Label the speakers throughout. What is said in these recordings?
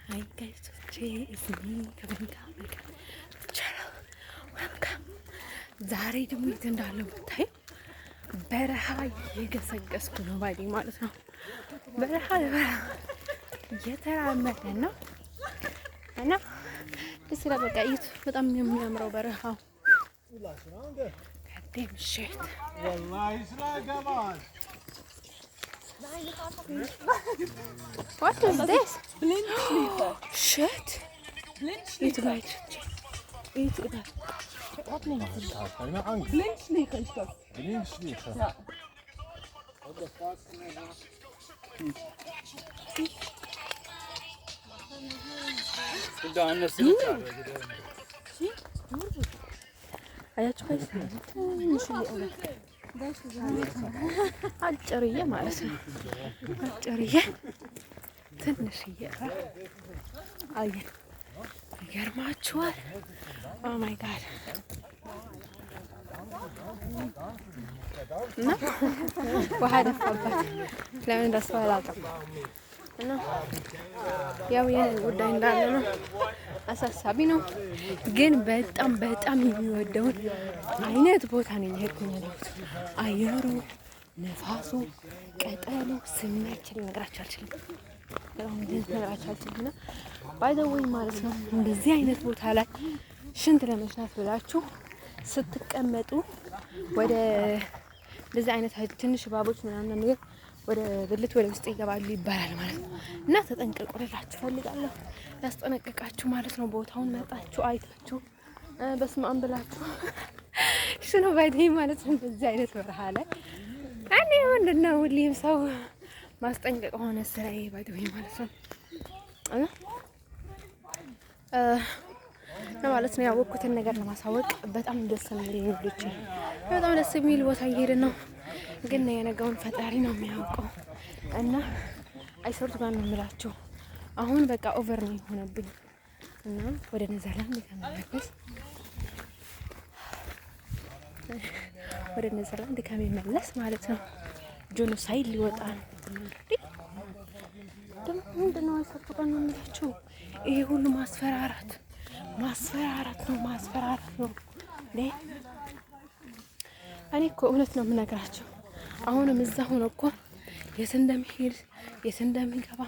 Speaker 1: Hi guys, today is me coming back. Welcome. ዛሬ ደግሞ የት እንዳለው ብታይ በረሃ እየገሰገስኩ ነው ባይ ማለት ነው። በረሃ እየተራመደ ነው እና ደስ ይላል። በቃ እዩት፣ በጣም የሚያምረው በረሃው። ቀደም ሽት والله سلاقمان. What is this? Blindschleicher. Shit. Blindschleicher. Eat it. Wat neemt het? Keine Angst. Blindschleicher ist das. Blindschleicher. Ja. Und das passt mir nach. Da anders. አያችሁ አጭርዬ ማለት ነው። አጭርዬ ትንሽዬ አየን። ይገርማችኋል። ኦ ማይ ጋድ እና ውሃ ደፋባት። ለምን ደስ አላውቅም። እና ያው የኔ ጉዳይ እንዳለ ነው። አሳሳቢ ነው፣ ግን በጣም በጣም የሚወደውን አይነት ቦታ ነው የሄድኩኝ ያለሁት። አየሩ፣ ነፋሱ፣ ቅጠሉ ስሜያችን ልነግራችሁ አልችልም። በጣም ልነግራችሁ አልችልም። እና ባይ ዘ ዌይ ማለት ነው እንደዚህ አይነት ቦታ ላይ ሽንት ለመሽናት ብላችሁ ስትቀመጡ ወደ እንደዚህ አይነት ትንሽ እባቦች ምናምን ነገር ወደ ብልት ወደ ውስጥ ይገባሉ ይባላል ማለት ነው። እና ተጠንቀቁ ልላችሁ ፈልጋለሁ። ያስጠነቅቃችሁ ማለት ነው። ቦታውን መጣችሁ አይታችሁ በስመ አብ ብላችሁ ሽኖ ባይደይ ማለት ነው። በዚህ አይነት በረሃ ላይ እኔ ምንድነው ሁሌም ሰው ማስጠንቀቅ ሆነ ስራዬ ባይደይ ማለት ነው። ማለት ነው ያወቅኩትን ነገር ለማሳወቅ በጣም ደስ የሚል ልጅ በጣም ደስ የሚል ቦታ እየሄድን ነው። ግን የነገውን ፈጣሪ ነው የሚያውቀው። እና አይሰርቱ ጋር ነው የምላችሁ። አሁን በቃ ኦቨር ነው የሆነብኝ እና ወደ ኔዘርላንድ ከመመለስ ማለት ነው ጆኖሳይድ ሊወጣ ነው። ደግሞ ምንድነው አይሰርቱ ጋር ነው የምላችሁ። ይሄ ሁሉ ማስፈራራት ነው። እኔ እኮ እውነት ነው የምነግራቸው። አሁንም እዛ ሆኖ እኮ የት እንደሚሄድ የት እንደሚገባ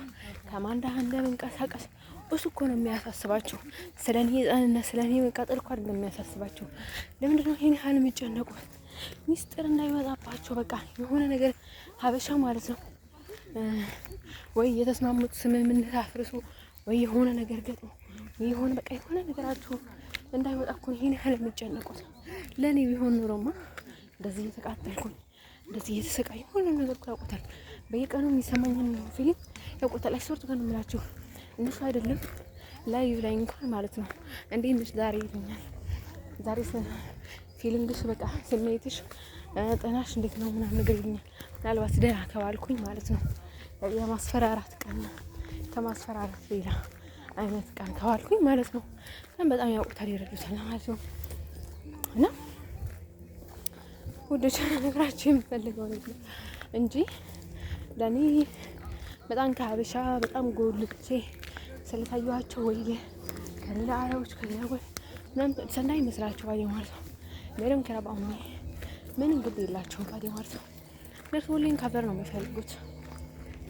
Speaker 1: ከማን ጋር እንደምንቀሳቀስ እሱ እኮ ነው የሚያሳስባቸው። ስለኔ ጻንና ስለኔ መቃጠል እኮ አይደለም የሚያሳስባቸው። ለምንድን ነው ይሄን ያህል የሚጨነቁት? ሚስጥር እንዳይወጣባቸው በቃ የሆነ ነገር ሀበሻ ማለት ነው ወይ የተስማሙት ስምምነት አፍርሱ ወይ የሆነ ነገር ገጥሞ የሆነ በቃ የሆነ ነገራችሁ እንዳይወጣ እኮ ይሄን ያህል የሚጨነቁት። ለኔ ቢሆን ኖሮማ እንደዚህ እየተቃጠልኩኝ እንደዚህ እየተሰቃይ ሁሉ ነገር እኮ ያውቁታል። በየቀኑ የሚሰማኝን ፊሊንግ ያውቁታል። አይሰርቱ ጋር ነው የምላችሁ። እነሱ አይደለም ላይቭ ላይ እንኳን ማለት ነው እንዴት ነሽ ዛሬ ይሉኛል። ዛሬ ፊሊንግሽ በቃ ስሜትሽ ጤናሽ እንዴት ነው ምናምን ነገር ይሉኛል። ምናልባት ደህና ከባልኩኝ ማለት ነው የማስፈራራት ቀን ከማስፈራራት ሌላ አይነት ቀን ከዋልኩኝ ማለት ነው በጣም ያውቁታል፣ ይረዱታል ማለት ነው። እና ወደች ነገራችሁ የምፈልገው ነገር እንጂ ለኔ በጣም ከሀበሻ በጣም ጎልቼ ስለታየኋቸው ወይ ከሌላ አረቦች ከሌላ ወይ ምናምን ሰናይ መስላቸው ባይ ማለት ነው። ምንም ከረባው ምን እንግዲህ የላቸው ባይ ማለት ነው። እነሱ ሁሌም ካቨር ነው የሚፈልጉት።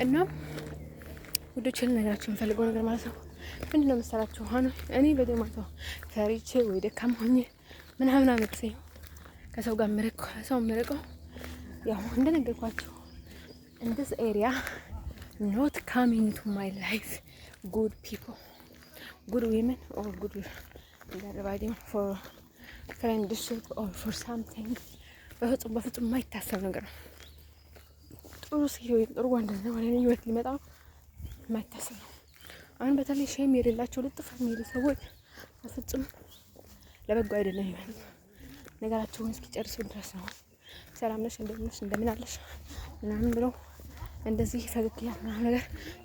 Speaker 1: እና ወደች ነገራችሁ የምፈልገው ነገር ማለት ነው ምንድነው መሰላችሁ? አሁን እኔ በደማቶ ፈሪቼ ወይ ደካማ ሆኜ ምናምን አመጥተኝ ከሰው ጋር ምርቀው ያው እንደነገርኳችሁ in this area not coming to my life good people, good women or good providing for friendship or for something በፍጹም የማይታሰብ ነገር ነው። ጥሩ ሲሆን ጥሩ ወንድ ነው ወደ እኔ ህይወት ሊመጣ የማይታሰብ ነው። አሁን በተለይ ሼም የሌላቸው ልጥፍ የሚሉ ሰዎች በፍጹም ለበጎ አይደለም ማለት ነው። ነገራቸውን እስኪጨርሱ ድረስ ነው ሰላም ነሽ እንደምን አለሽ ምናምን ብለው እንደዚህ ፈገግ ያለ ምናምን ነገር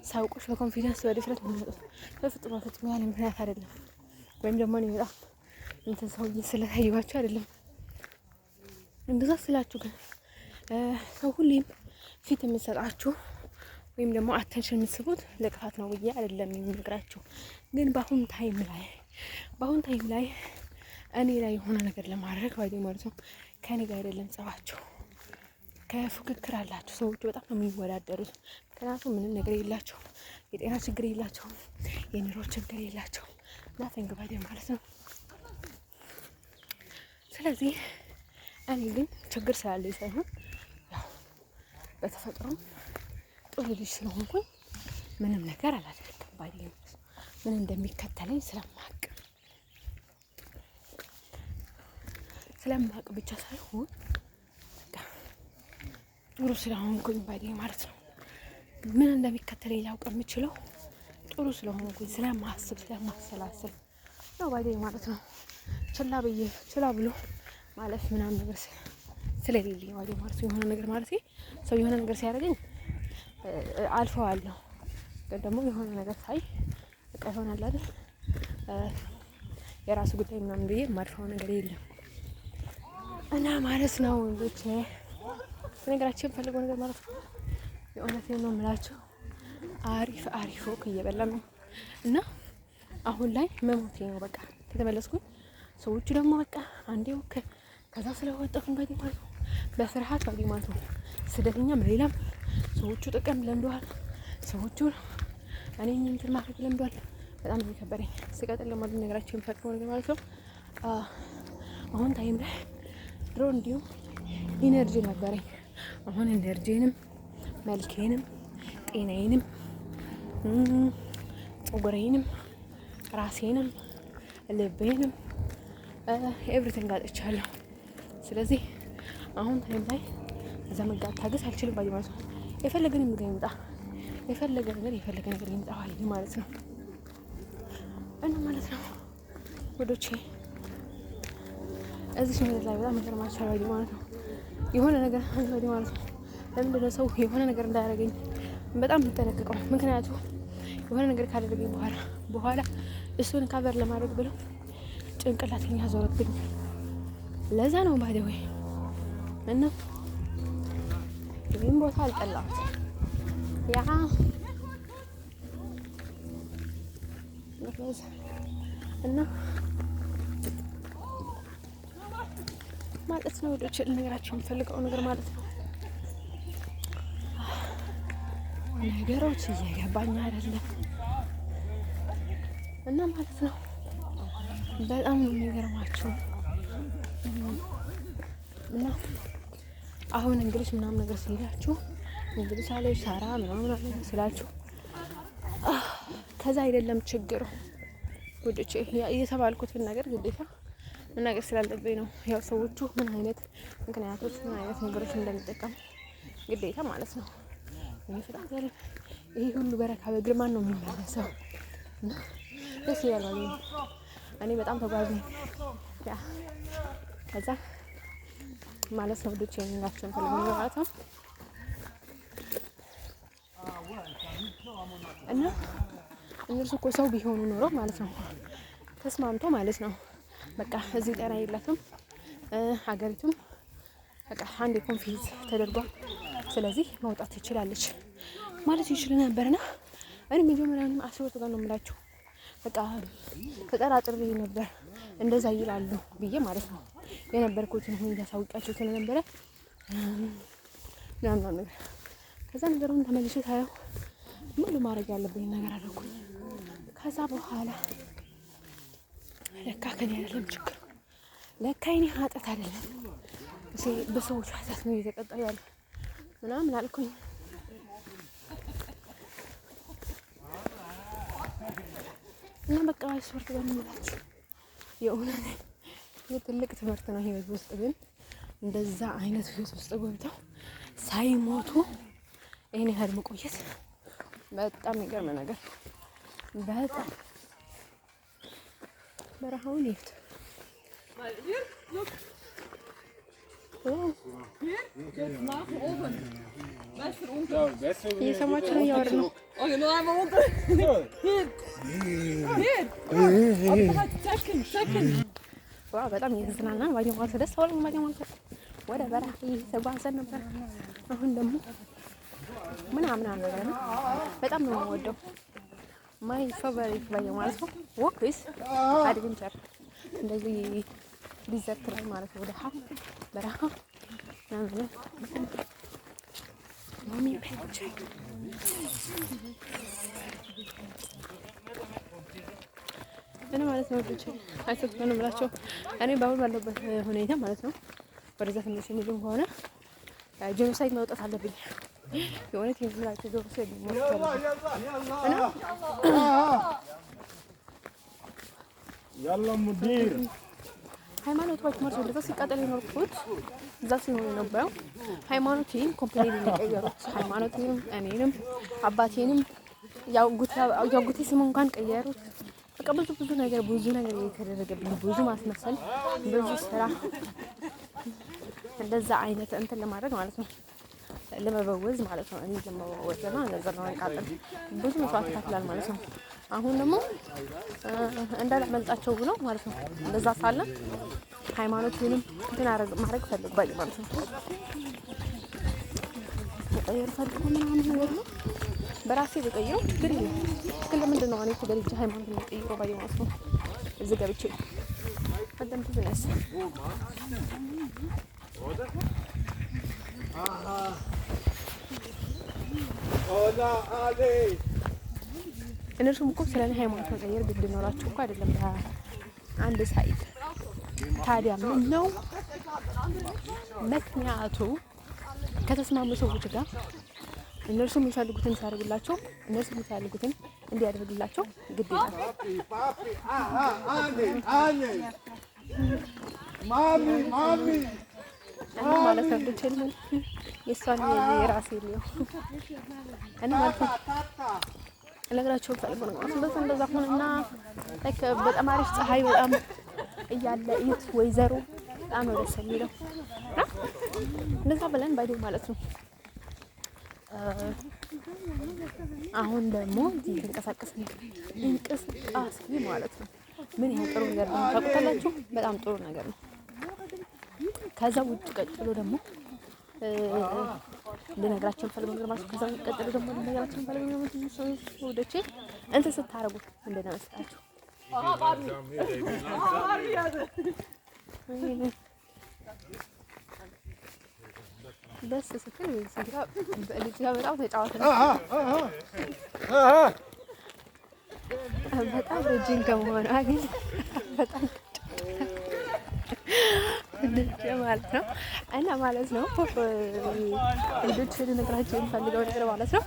Speaker 1: ሳውቁሽ በኮንፊደንስ በድፍረት የሚመጡት በፍጹም ያለ ምክንያት አይደለም። ወይም ደግሞ እኔ በጣም እንትን ሰውዬ ስለታየኋቸው አይደለም። እንደዛ ስላችሁ ግን ሰው ሁሌም ፊት የምትሰጣችሁ ወይም ደግሞ አቴንሽን የምትስቡት ለጥፋት ነው ብዬ አይደለም የሚነግራችሁ። ግን በአሁን ታይም ላይ እኔ ላይ የሆነ ነገር ለማድረግ ባይዲ ማለት ነው ከኔ ጋር አይደለም ጸባችሁ። ከፉክክር አላችሁ ሰዎቹ በጣም ነው የሚወዳደሩት። ምክንያቱም ምንም ነገር የላቸው፣ የጤና ችግር የላቸው፣ የኑሮ ችግር የላቸው ናቲንግ ባይዲ ማለት ነው። ስለዚህ እኔ ግን ችግር ስላለኝ ሳይሆን ያው በተፈጥሮም ጥሩ ልጅ ስለሆንኩኝ ምንም ነገር አላደርግም ባይዲ ምን እንደሚከተለኝ ስለማቅ ብቻ ሳይሆን ጥሩ ስለሆንኩኝ ባይዲ ማለት ነው። ምን እንደሚከተለኝ ላውቅ የምችለው ጥሩ ስለሆንኩኝ ስለማሰላስል ነው ባይዲ ማለት ነው። ችላ ብሎ ማለፍ ምናምን ነገር ስለሌለኝ ባይዲ ማለት ነው። የሆነ ነገር ማለት ሰው የሆነ ነገር ሲያደርገኝ አልፈዋለሁ። ግን ደግሞ የሆነ ነገር ሳይ በቃ ይሆናል አይደል የራሱ ጉዳይ ምናምን ብዬ የማልፈው ነገር የለም እና ማለት ነው። እንዴት ነገራችን ፈልገው ነገር ማለት ነው። የእውነቴን ነው የምላችሁ። አሪፍ ወክ እየበላን ነው እና አሁን ላይ መሞቴ ነው በቃ ከተመለስኩኝ። ሰዎቹ ደግሞ በቃ አንዴ ወክ ከዛ ስለወጣሁኝ ባይዲ ማለት ነው በፍርሃት ባይዲ ማለት ነው። ስደተኛም ሌላም ሰዎቹ ጥቅም ለምደዋል። ሰዎቹ እኔን እንትን ማድረግ ለምደዋል። በጣም ነው የሚከበረኝ። ሲቀጥል ለማለት ነገራችን የሚፈቅደው ነገር ማለት ነው። አሁን ታይም ላይ ድሮ እንዲሁ ኢነርጂ ነበረኝ። አሁን ኢነርጂንም መልኬንም ጤናዬንም ፀጉሬንም ራሴንም ልቤንም ኤቭሪቲንግ አጥቻለሁ። ስለዚህ አሁን ታይም ላይ እዛ መታገስ አልችልም ባይ ማለት ነው። የፈለገን ነገር ይምጣ፣ የፈለገ ነገር ይምጣ ማለት ነው እና ማለት ነው ወዶቼ እዚህ ምድር ላይ በጣም ነገር ማቻል ማለት ነው። የሆነ ነገር ባይ ማለት ነው። ለምንድን ነው ሰው የሆነ ነገር እንዳያደርገኝ በጣም የምጠነቀቀው? ምክንያቱም የሆነ ነገር ካደረገኝ በኋላ እሱን ካቨር ለማድረግ ብለው ጭንቅላቴን ያዞረብኝ። ለዛ ነው ባይ ወይ እና ይህን ቦታ አልጠላሁት። ያ እና ማለት ነው ወዶች ነገራችን የምፈልገው ነገር ማለት ነው። ነገሮች እየገባኝ አይደለም እና ማለት ነው በጣም ነው የሚገርማችሁ። እና አሁን እንግሊዝ ምናምን ነገር ሲላችሁ እንግሊዝ አለች ሳራ ምናምን ነገር ስላችሁ ከዛ አይደለም ችግሩ ወዶች እየተባልኩትን ነገር ግዴታ መናገር ስላለብኝ ነው። ያው ሰዎቹ ምን አይነት ምክንያቶች ምን አይነት ነገሮች እንደሚጠቀሙ ግዴታ ማለት ነው። ይፈታል። ይሄ ሁሉ በረካ በግርማ ነው የሚመለሰው እና ደስ ይላል። እኔ በጣም ተጓዥ ነኝ። ያ ከዛ ማለት ነው ወዶች የሚላችሁ ፈልገው ማለት ነው እና እነሱ እኮ ሰው ቢሆኑ ኖሮ ማለት ነው ተስማምቶ ማለት ነው በቃ እዚህ ጤና የላትም ሀገሪቱም በቃ አንዴ ኮንፊዝ ተደርጓል። ስለዚህ መውጣት ትችላለች ማለት ይችላል ነበርና እኔ መጀመሪያውንም አስወጥ ጋር ነው የምላችሁ በቃ ተጠራጥሬ ነበር እንደዛ ይላሉ ብዬ ማለት ነው የነበርኩትን ሁኔታ ሳውቃቸው ስለነበረ ምናምን ነገር ከዛ ነገሩን ተመልሼ ሳየው ሙሉ ማድረግ ያለብኝ ነገር አደረኩኝ። ከዛ በኋላ ለካ ከኔ አይደለም ችግር፣ ለካ እኔ ኃጢአት አይደለም በሰዎች ኃጢአት ነው እየተቀጣ ያለ ምናምን አልኩኝ። እና በቃ ስወርት ጋር እንምላችሁ የእውነት የትልቅ ትምህርት ነው ህይወት ውስጥ። ግን እንደዛ አይነት ህይወት ውስጥ ገብተው ሳይሞቱ ይሄን ያህል መቆየት በጣም የሚገርም ነገር። በጣም በረሃውን ይፍት እየሰማችሁ ነው እያወሩ ነው። በጣም እየተዝናና ባጀማል ደስ ወደ በረሃ እየተጓዘ ነበር። አሁን ደግሞ ምናምን ነገር ነው። በጣም ነው የምወደው። ማይ ፌቨሪት ባይ ማለት ነው። ወክስ አድቬንቸር እንደዚህ ዲዘርት ላይ ማለት ነው። ወደ በረሃ ምናምን ማሚ ፔንች እኔ ማለት ነው ልጅ አይሰጥ ነው ብላችሁ እኔ ባሁን ባለበት ሁኔታ ማለት ነው ወደዛ ትንሽ የሚሉም ከሆነ ጄኖሳይድ ማውጣት አለብኝ። የሆነ የምላችሁ ጄኖሳይድ እና
Speaker 2: ያላ ሙዲር
Speaker 1: ሃይማኖት ባክ ማለት ወደዛ ሲቃጠል የኖርኩት እዛ ሲሆን ነበር። ሃይማኖቴን ኮምፕሊትሊ ቀየሩት። ሃይማኖቴንም እኔንም አባቴንም ያጉቴ ስም እንኳን ቀየሩት። በቃ ብዙ ነገር እየተደረገብኝ ብዙ ማስመሰል ብዙ ስራ እንደዛ አይነት እንትን ለማድረግ ማለት ነው ለመበወዝ ማለት ነው። እኔ ለመበወዝና እንደዛ ነው ያቃጠል ብዙ መስዋዕት ከፍላል ማለት ነው። አሁን ደግሞ እንዳላመልጣቸው ብሎ ማለት ነው እንደዛ ሳለ ሃይማኖቴንም እንትን ማድረግ ፈልጓል ማለት ነው። ቀየር ፈልጎ ምናምን ነገር ነው በራሴ በቀየው ግን ለምንድን ነው እኔ ተገልጬ ሃይማኖት ነው ቀይሮ ባይ ማለት ነው። እዚህ ገብቼ ቀደም ትዝነስ
Speaker 2: ኦላ አሌ
Speaker 1: እነሱም እኮ ስለኔ ሃይማኖት መቀየር ግድ ኖራቸው እኮ አይደለም አንድ ሳይድ። ታዲያ ምን ነው ምክንያቱ? ከተስማሙ ሰዎች ጋር እነሱ የሚፈልጉትን ሲያደርጉላቸው እነሱ የሚፈልጉትን እንዲያደርጉላቸው ግድ ይላል።
Speaker 2: ማሚ
Speaker 1: እና ማለት ነው ልጅል የሷን የራሴ ነው እና ማለት ነው ለግራቸው ፈልጎ ነው ማለት እንደዛ ሆነና ላይክ በጣም አሪፍ ፀሐይ በጣም እያለ እዩት ወይዘሮ በጣም ነው ደስ የሚለው እና እንደዛ ብለን ባይዶ ማለት ነው። አሁን ደግሞ እንቀሳቀስ ማለት ነው። ምን ያህል ጥሩ ነገር ነው ታውቁታላችሁ። በጣም ጥሩ ነገር ነው። ከዛ ውጭ ቀጥሎ ደግሞ ልነግራችሁ ፈልገው ነገር ማለት ከዛ ቀጥሎ ደግሞ ልነግራችሁ ፈልገው ነገር ማለት ወደቼ እንትን ስታረጉ እንደና መስላችሁ ደስ ስትል ሲጋ ልጅ ጋር በጣም ተጫወተ። በጣም ረጅም ከመሆኑ አግኝ በጣም ልጅ ማለት ነው እና ማለት ነው ልጅ ልነግራችሁ የምፈልገው ነገር ማለት ነው።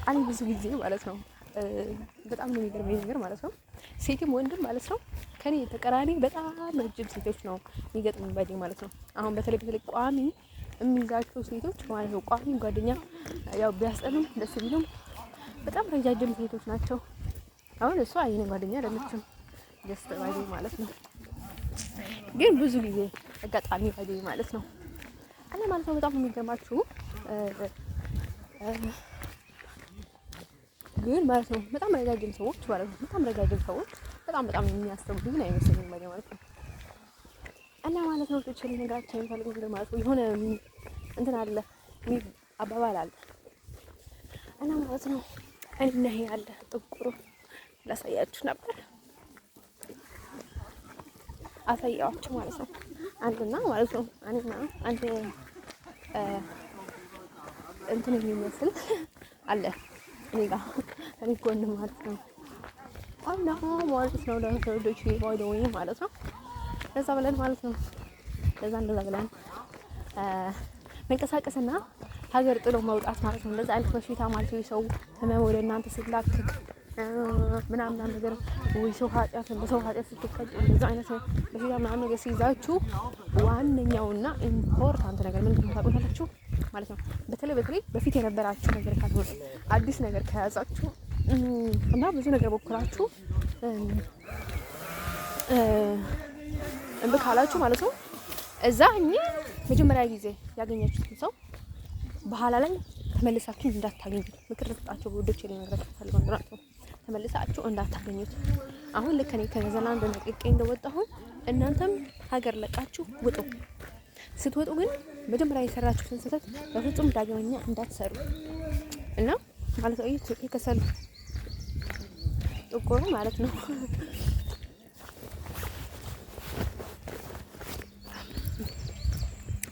Speaker 1: እኔ ብዙ ጊዜ ማለት ነው በጣም ነው የሚገርመኝ ነገር ማለት ነው ሴትም ወንድም ማለት ነው ከኔ የተቀራኒ በጣም ረጅም ሴቶች ነው የሚገጥሙኝ ባዲ ማለት ነው። አሁን በተለይ ቋሚ የሚይዛቸው ሴቶች ማለት ነው ቋሚ ጓደኛ ያው ቢያስጠሉም ደስ ቢሉም በጣም ረጃጅም ሴቶች ናቸው። አሁን እሷ አይኔ ጓደኛ አይደለችም ጀስት ባዲ ማለት ነው። ግን ብዙ ጊዜ አጋጣሚ ባዲ ማለት ነው እና ማለት ነው በጣም የሚገርማችሁ ግን ማለት ነው በጣም ረጃጅም ሰዎች ማለት ነው በጣም ረጃጅም ሰዎች በጣም የሚያስተምሩ ግን አይመስለኝም ባዲ ማለት ነው። እና ማለት ነው ተቸሪ ነገራችን የሚፈልጉ ነገር ማለት ነው የሆነ እንትን አለ አባባል አለ እና ማለት ነው እና ይሄ አለ ጥቁሩ ላሳያችሁ ነበር አሳያችሁ ማለት ነው። አንድና ማለት ነው አንድ እንትን የሚመስል አለ እኔ ጋር እኔ ጎን ማለት ነው እና ማለት ነው ለሰዎች ይባይዶኝ ማለት ነው ለዛ ብለን ማለት ነው እንደዛ ብለን መንቀሳቀስና ሀገር ጥሎ መውጣት ማለት ነው። እንደዛ አይነት በሽታ ማለት ነው ሰው ህመም ወደ እናንተ ሲላክ ምናምን ነገር ወይ ሰው ኃጢአት ስትቀጭ እንደዛ አይነት በሽታ ምናምን ነገር ሲይዛችሁ ዋነኛውና ኢምፖርታንት ነገር ምንድን ነው ታውቃላችሁ ማለት ነው። በተለይ በፊት የነበራችሁ ነገር ካልሆነ አዲስ ነገር ከያዛችሁ እና ብዙ ነገር ሞክራችሁ እንብ ካላችሁ ማለት ነው እዛ መጀመሪያ ጊዜ ያገኛችሁት ሰው በኋላ ላይ ተመልሳችሁ እንዳታገኙት ምክር ልስጣችሁ ወዶች ለነገራችሁ ፈልገው ነው ተመልሳችሁ እንዳታገኙት። አሁን ልክ እኔ ከኔዘርላንድ ነቅቄ እንደወጣሁ እናንተም ሀገር ለቃችሁ ውጡ። ስትወጡ ግን መጀመሪያ የሰራችሁትን ስህተት በፍጹም ዳግመኛ እንዳትሰሩ እና ማለት ነው። የከሰል ጥቁሩ ማለት ነው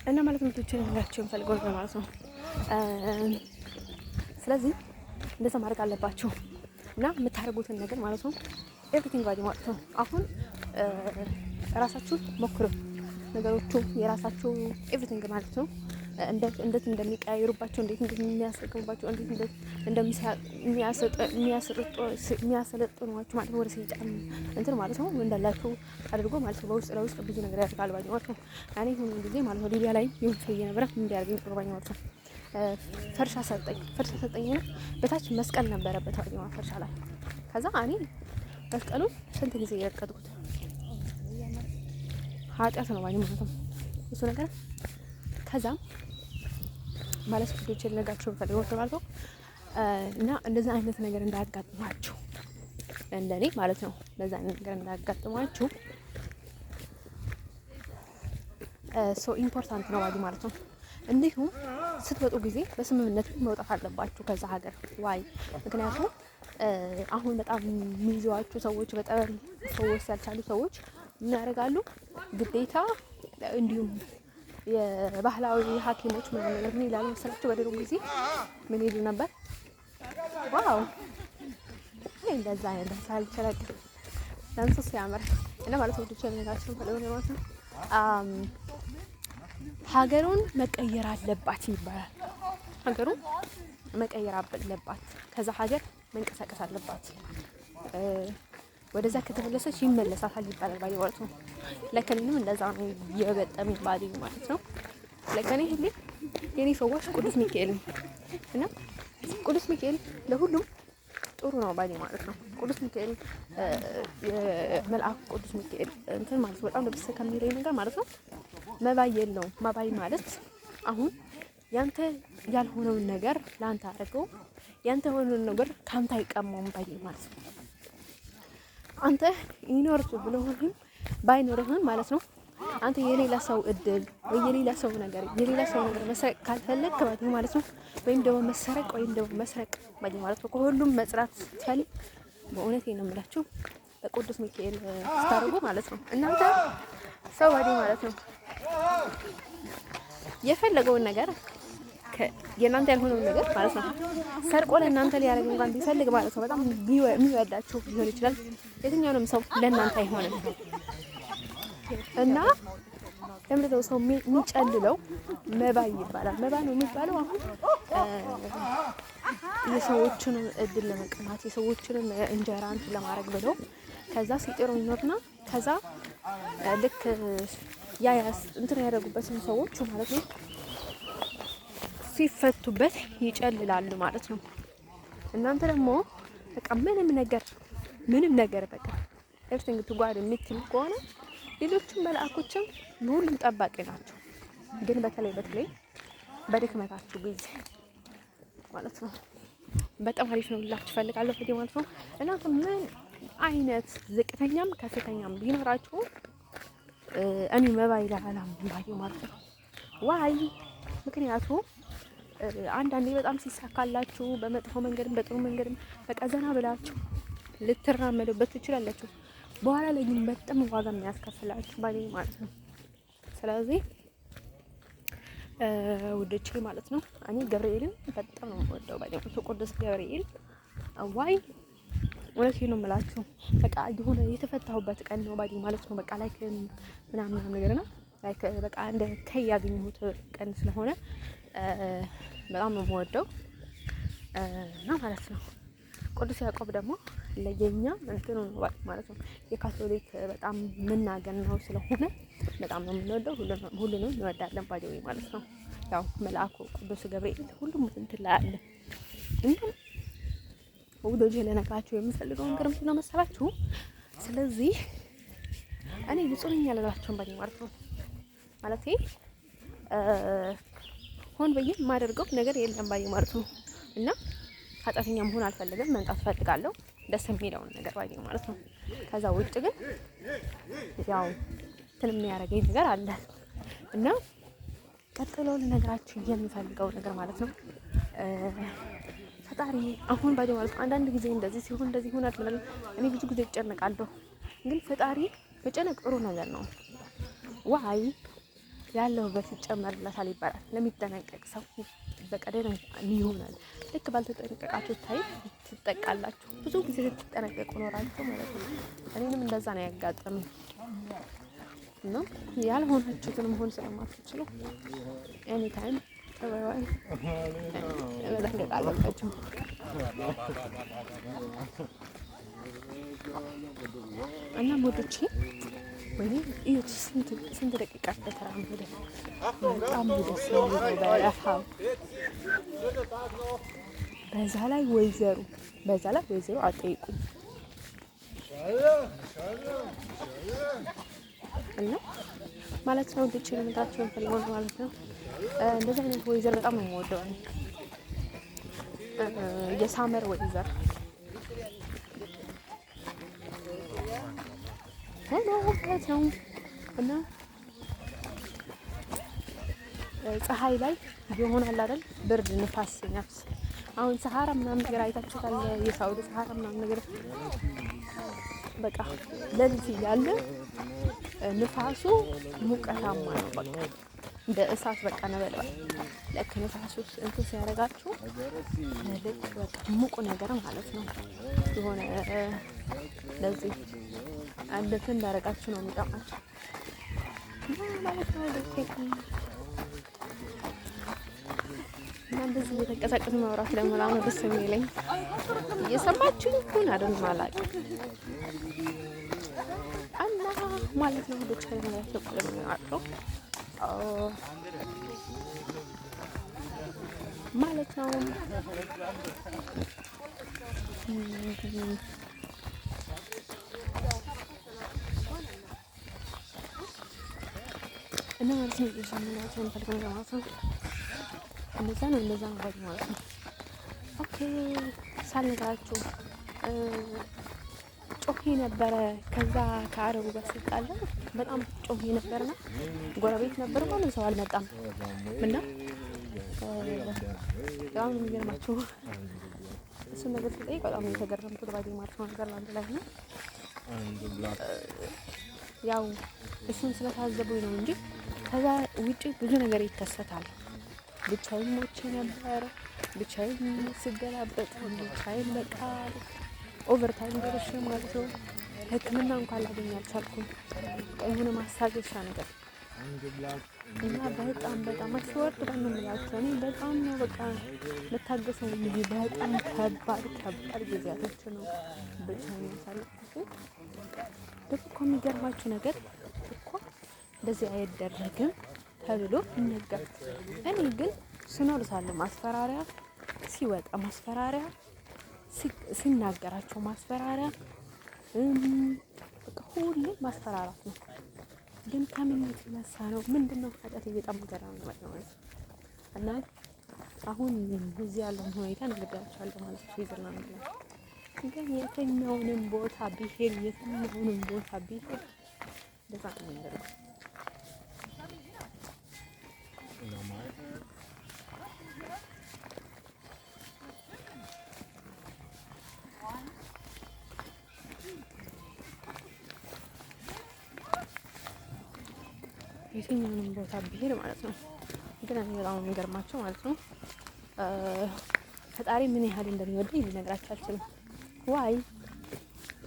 Speaker 1: እና ማለት ነው ልጆችን ፈልገው ማለት ነው። ስለዚህ እንደዛ ማድረግ አለባችሁ እና የምታደርጉትን ነገር ማለት ነው ኤቭሪቲንግ ባዲ ማለት ነው። አሁን ራሳችሁ ሞክሩ ነገሮቹ የራሳችሁ ኤቭሪቲንግ ማለት ነው። እንዴት እንደሚቀያየሩባቸው፣ እንዴት እንደሚያስጠቅሙባቸው፣ እንዴት እንደሚያሰለጥኗችሁ ማለት ነው። ወደ ሰይጣን እንትን ማለት ነው እንዳላችሁ አድርጎ ማለት ነው። በውስጥ ለውስጥ ብዙ ነገር ያደርጋል ባኝ ማለት ነው። እኔ ሁሉ ጊዜ ማለት ነው ሊቢያ ላይ ይሁን ሰው የነበረ እንዲያርገኝ ጥሩባኝ ማለት ነው። ፈርሻ ሰጠኝና በታች መስቀል ነበረበት ባኝ ፈርሻ ላይ። ከዛ እኔ መስቀሉን ስንት ጊዜ የረቀጥኩት ኃጢአት ነው ባኝ ማለት ነው እሱ ነገር። ከዛ ማለት ልጆች ልነግራችሁ ፈልገው ማለት ነው እና እንደዛ አይነት ነገር እንዳያጋጥማችሁ እንደኔ ማለት ነው። እንደዛ አይነት ነገር እንዳያጋጥማችሁ ሶ ኢምፖርታንት ነው ባዲ ማለት ነው። እንዲሁም ስትወጡ ጊዜ በስምምነት መውጣት አለባችሁ ከዛ ሀገር። ዋይ ምክንያቱም አሁን በጣም የሚይዟችሁ ሰዎች በጣም ሰዎች ያልቻሉ ሰዎች ምን ያደርጋሉ? ግዴታ እንዲሁም የባህላዊ ሐኪሞች ምናምን ነገር ምን ይላሉ መሰላችሁ? በድሮ ጊዜ ምን ይሉ ነበር? ዋው እንደዛ አይነት ሳልቸረግ ለምሳሌ ሲያምር እና ማለት ነው ልጆችን ፈልገው ማለት ነው ሀገሩን መቀየር አለባት ይባላል። ሀገሩን መቀየር አለባት፣ ከዛ ሀገር መንቀሳቀስ አለባት። ወደዛ ከተመለሰች ይመለሳታል ይባላል ባይ ማለት ነው። ለከኔንም እንደዛ ነው የገጠመኝ ባዲ ማለት ነው። ለከኔ ሁሌ የኔ ፈዋሽ ቅዱስ ሚካኤል እና ቅዱስ ሚካኤል ለሁሉም ጥሩ ነው ባዲ ማለት ነው። ቅዱስ ሚካኤል የመልአክ ቅዱስ ሚካኤል እንትን ማለት ነው በጣም ደስ ከሚለኝ ነገር ማለት ነው መባይ የለውም። መባይ ማለት አሁን ያንተ ያልሆነውን ነገር ላንተ አድርገው ያንተ የሆነውን ነገር ካንተ አይቀማም ባይ ማለት ነው። አንተ ይኖርቱ ብለውህም ባይኖርህም ማለት ነው አንተ የሌላ ሰው እድል ወይ የሌላ ሰው ነገር መስረቅ ካልፈለክ ማለት ነው ወይም ደግሞ መሰረቅ ወይም ደግሞ መስረቅ ማለት ነው ከሁሉም መጽራት ትፈልግ በእውነት ነው የምላችሁ በቅዱስ ሚካኤል ስታርጉ ማለት ነው እናንተ ሰው ባዲ ማለት ነው የፈለገውን ነገር የእናንተ ያልሆነውን ነገር ማለት ነው ሰርቆ ለእናንተ ሊያደርግ እንኳን ቢፈልግ ማለት ነው በጣም የሚወዳችሁ ሊሆን ይችላል። የትኛውንም ሰው ለእናንተ አይሆንም እና ለምንድነው ሰው የሚጨልለው? መባ ይባላል። መባ ነው የሚባለው አሁን የሰዎችን እድል ለመቀማት የሰዎችን እንጀራ ለማድረግ ብለው ከዛ ሲጥሩ ይኖርና ከዛ ልክ እንትን ያደረጉበትን ሰዎች ማለት ነው ሲፈቱበት ይጨልላሉ ማለት ነው። እናንተ ደግሞ በቃ ምንም ነገር በቃ ኤቭሪቲንግ ትጓድ የምትል ከሆነ ሌሎችም መልአኮችም ሁሉም ጠባቂ ናቸው። ግን በተለይ በድክመታችሁ ጊዜ ማለት ነው በጣም አሪፍ ነው ልላችሁ እፈልጋለሁ ማለት ነው። እናንተ ምን አይነት ዝቅተኛም ከፍተኛም ቢኖራችሁ እኔ መባይ ለዓለም ባይ ማለት ነው። ዋይ ምክንያቱም አንዳንዴ በጣም ሲሳካላችሁ በመጥፎ መንገድም በጥሩ መንገድም በቃ ዘና ብላችሁ ልትራመዱበት ትችላላችሁ። በኋላ ላይ ግን በጣም ዋጋ የሚያስከፍላችሁ ባይ ማለት ነው። ስለዚህ ውዶቼ ማለት ነው እኔ ገብርኤልን በጣም ነው የምወደው ባይ ነው ቅዱስ ገብርኤል ዋይ እውነቴን ነው የምላችሁ በቃ የሆነ የተፈታሁበት ቀን ነው ባዲ ማለት ነው። በቃ ላይክ ምናምን ነገር ነው ላይክ በቃ እንደ ያገኘሁት ቀን ስለሆነ በጣም ነው የምወደው እና ማለት ነው። ቅዱስ ያዕቆብ ደግሞ ለየኛ እንትኑ ነው ማለት ነው የካቶሊክ በጣም መናገር ነው ስለሆነ በጣም ነው የምንወደው። ሁሉንም እንወዳለን ባዲ ማለት ነው። ያው መልአኩ ቅዱስ ገብርኤል ሁሉም እንትን ላይ አለ እና ወዶጅ ለነካችሁ የምፈልገው ነገር ምንድን ነው መሰላችሁ? ስለዚህ እኔ ንጹህ ነኝ ያላችሁን ባይ ማለት ነው ማለቴ ሆን ብዬ የማደርገው ነገር የለም ባይ ማለት ነው እና ኃጢአተኛ መሆን አልፈልግም፣ መንጣት ፈልጋለሁ ደስ የሚለውን ነገር ባይ ማለት ነው። ከዛ ውጭ ግን ያው እንትን የሚያደርገኝ ነገር አለ እና ቀጥሎ ልነግራችሁ የምፈልገው ነገር ማለት ነው ፈጣሪ አሁን ባዶ ማለት አንዳንድ ጊዜ እንደዚህ ሲሆን እንደዚህ ይሆናል ማለት እኔ ብዙ ጊዜ እጨነቃለሁ። ግን ፈጣሪ መጨነቅ ጥሩ ነገር ነው። ዋይ ያለው በሲጨመርለታል ይባላል። ለሚጠነቀቅ ሰው በቀደም ይሆናል። ልክ ባልተጠነቀቃችሁ ታይ ትጠቃላችሁ። ብዙ ጊዜ ስትጠነቀቁ ኖራችሁ ማለት ነው። እኔንም እንደዛ ነው ያጋጠመኝ እና ያልሆናችሁትን መሆን ስለማትችሉ ኤኒ ታይም ተባይ መጠንቀቅ አለባችሁ። እና ሞዶቼ ወይኔ እዩት ስንት ደቂቃ ተራመደ። በጣም ደስ የሚለው በረሃብ በዛ ላይ ወይዘሮ አጠይቁኝ እና ማለት ነው ልጅ ልምታችሁን ፈልገው ማለት ነው። እንደዚህ አይነት ወይዘር በጣም ነው የምወደው እኔ የሳመር ወይዘር ማለት ነው። እና ፀሐይ ላይ ይሆናል አይደል ብርድ ንፋስ ሲነፍስ አሁን ሰሃራ ምናምን ነገር አይታችኋል። የሳውዲ ሰሃራ ምናምን ነገር በቃ ለልጅ ያለ ንፋሱ ሙቀታማ ነው። በቃ እንደ እሳት በቃ ነበልባል ለክ ንፋሱ እንትን ሲያረጋችሁ ልክ በቃ ሙቁ ነገር ማለት ነው። የሆነ ለዚህ አንደት እንዳረጋችሁ ነው የሚጣማችሁ ማለት ነው። እና እንደዚህ እየተንቀሳቀስ ማውራት ደግሞ በጣም ደስ የሚለኝ እየሰማችሁኝ ይሁን አይደል ማለት እና ማለት ነው። ልጅ ከመላእክት ተቆልሎ ነው ማለት ነው። እና ማለት ነው የሰማናቸውን ፈልገን ማለት ነው። እንደዛ ነው ማለት ነው። ኦኬ ሳልነግራችሁ ጮሄ ነበረ። ከዛ ከአረቡ ጋር ሲጣላ በጣም ጮሄ ነበርና ጎረቤት ነበር ማለት ሰው አልመጣም እና በጣም የሚገርማችሁ እሱን ነገር ስጠይቅ በጣም የተገረምኩት ባዲ ማለት ነው። ነገር አንድ ላይ ነው ያው እሱን ስለታዘቡኝ ነው እንጂ ከዛ ውጪ ብዙ ነገር ይከሰታል። ብቻዬን ሞቼ ነበር። ብቻዬን ስገላበጥ ብቻዬን በቃ ኦቨርታይም ደርሼ ማለት ነው። ሕክምና እንኳን ላገኝ አልቻልኩም። የሆነ ማሳገሻ ነገር እና በጣም አስወርድ በመምላቸው እኔ በጣም ነው በቃ መታገሰው እንጂ በጣም ከባድ ጊዜያቶች ነው ብቻዬን ያሳለፍኩት። ደግሞ የሚገርማችሁ ነገር እኮ እንደዚህ አይደረግም ተብሎ ይነገር። እኔ ግን ስኖር ሳለ ማስፈራሪያ ሲወጣ ማስፈራሪያ ሲናገራቸው ማስፈራሪያ በቃ ሁሌ ማስፈራራት ነው። ግን ከምን የተነሳ ነው? ምንድነው ኃጢአት በጣም ገራሚ ነው እና አሁን እዚህ ያለው ሁኔታ ነገራችኋለሁ ማለት ነው። ስዊዘርላንድ ላይ ግን የትኛውንም ቦታ ቢሄድ እንደዛ ነው የሚያደርገው። የትኛውንም ቦታ ቢሄድ ማለት ነው። ግን እኔ በጣም የሚገርማቸው ማለት ነው ፈጣሪ ምን ያህል እንደሚወደኝ ልነግራችሁ አልችልም። ዋይ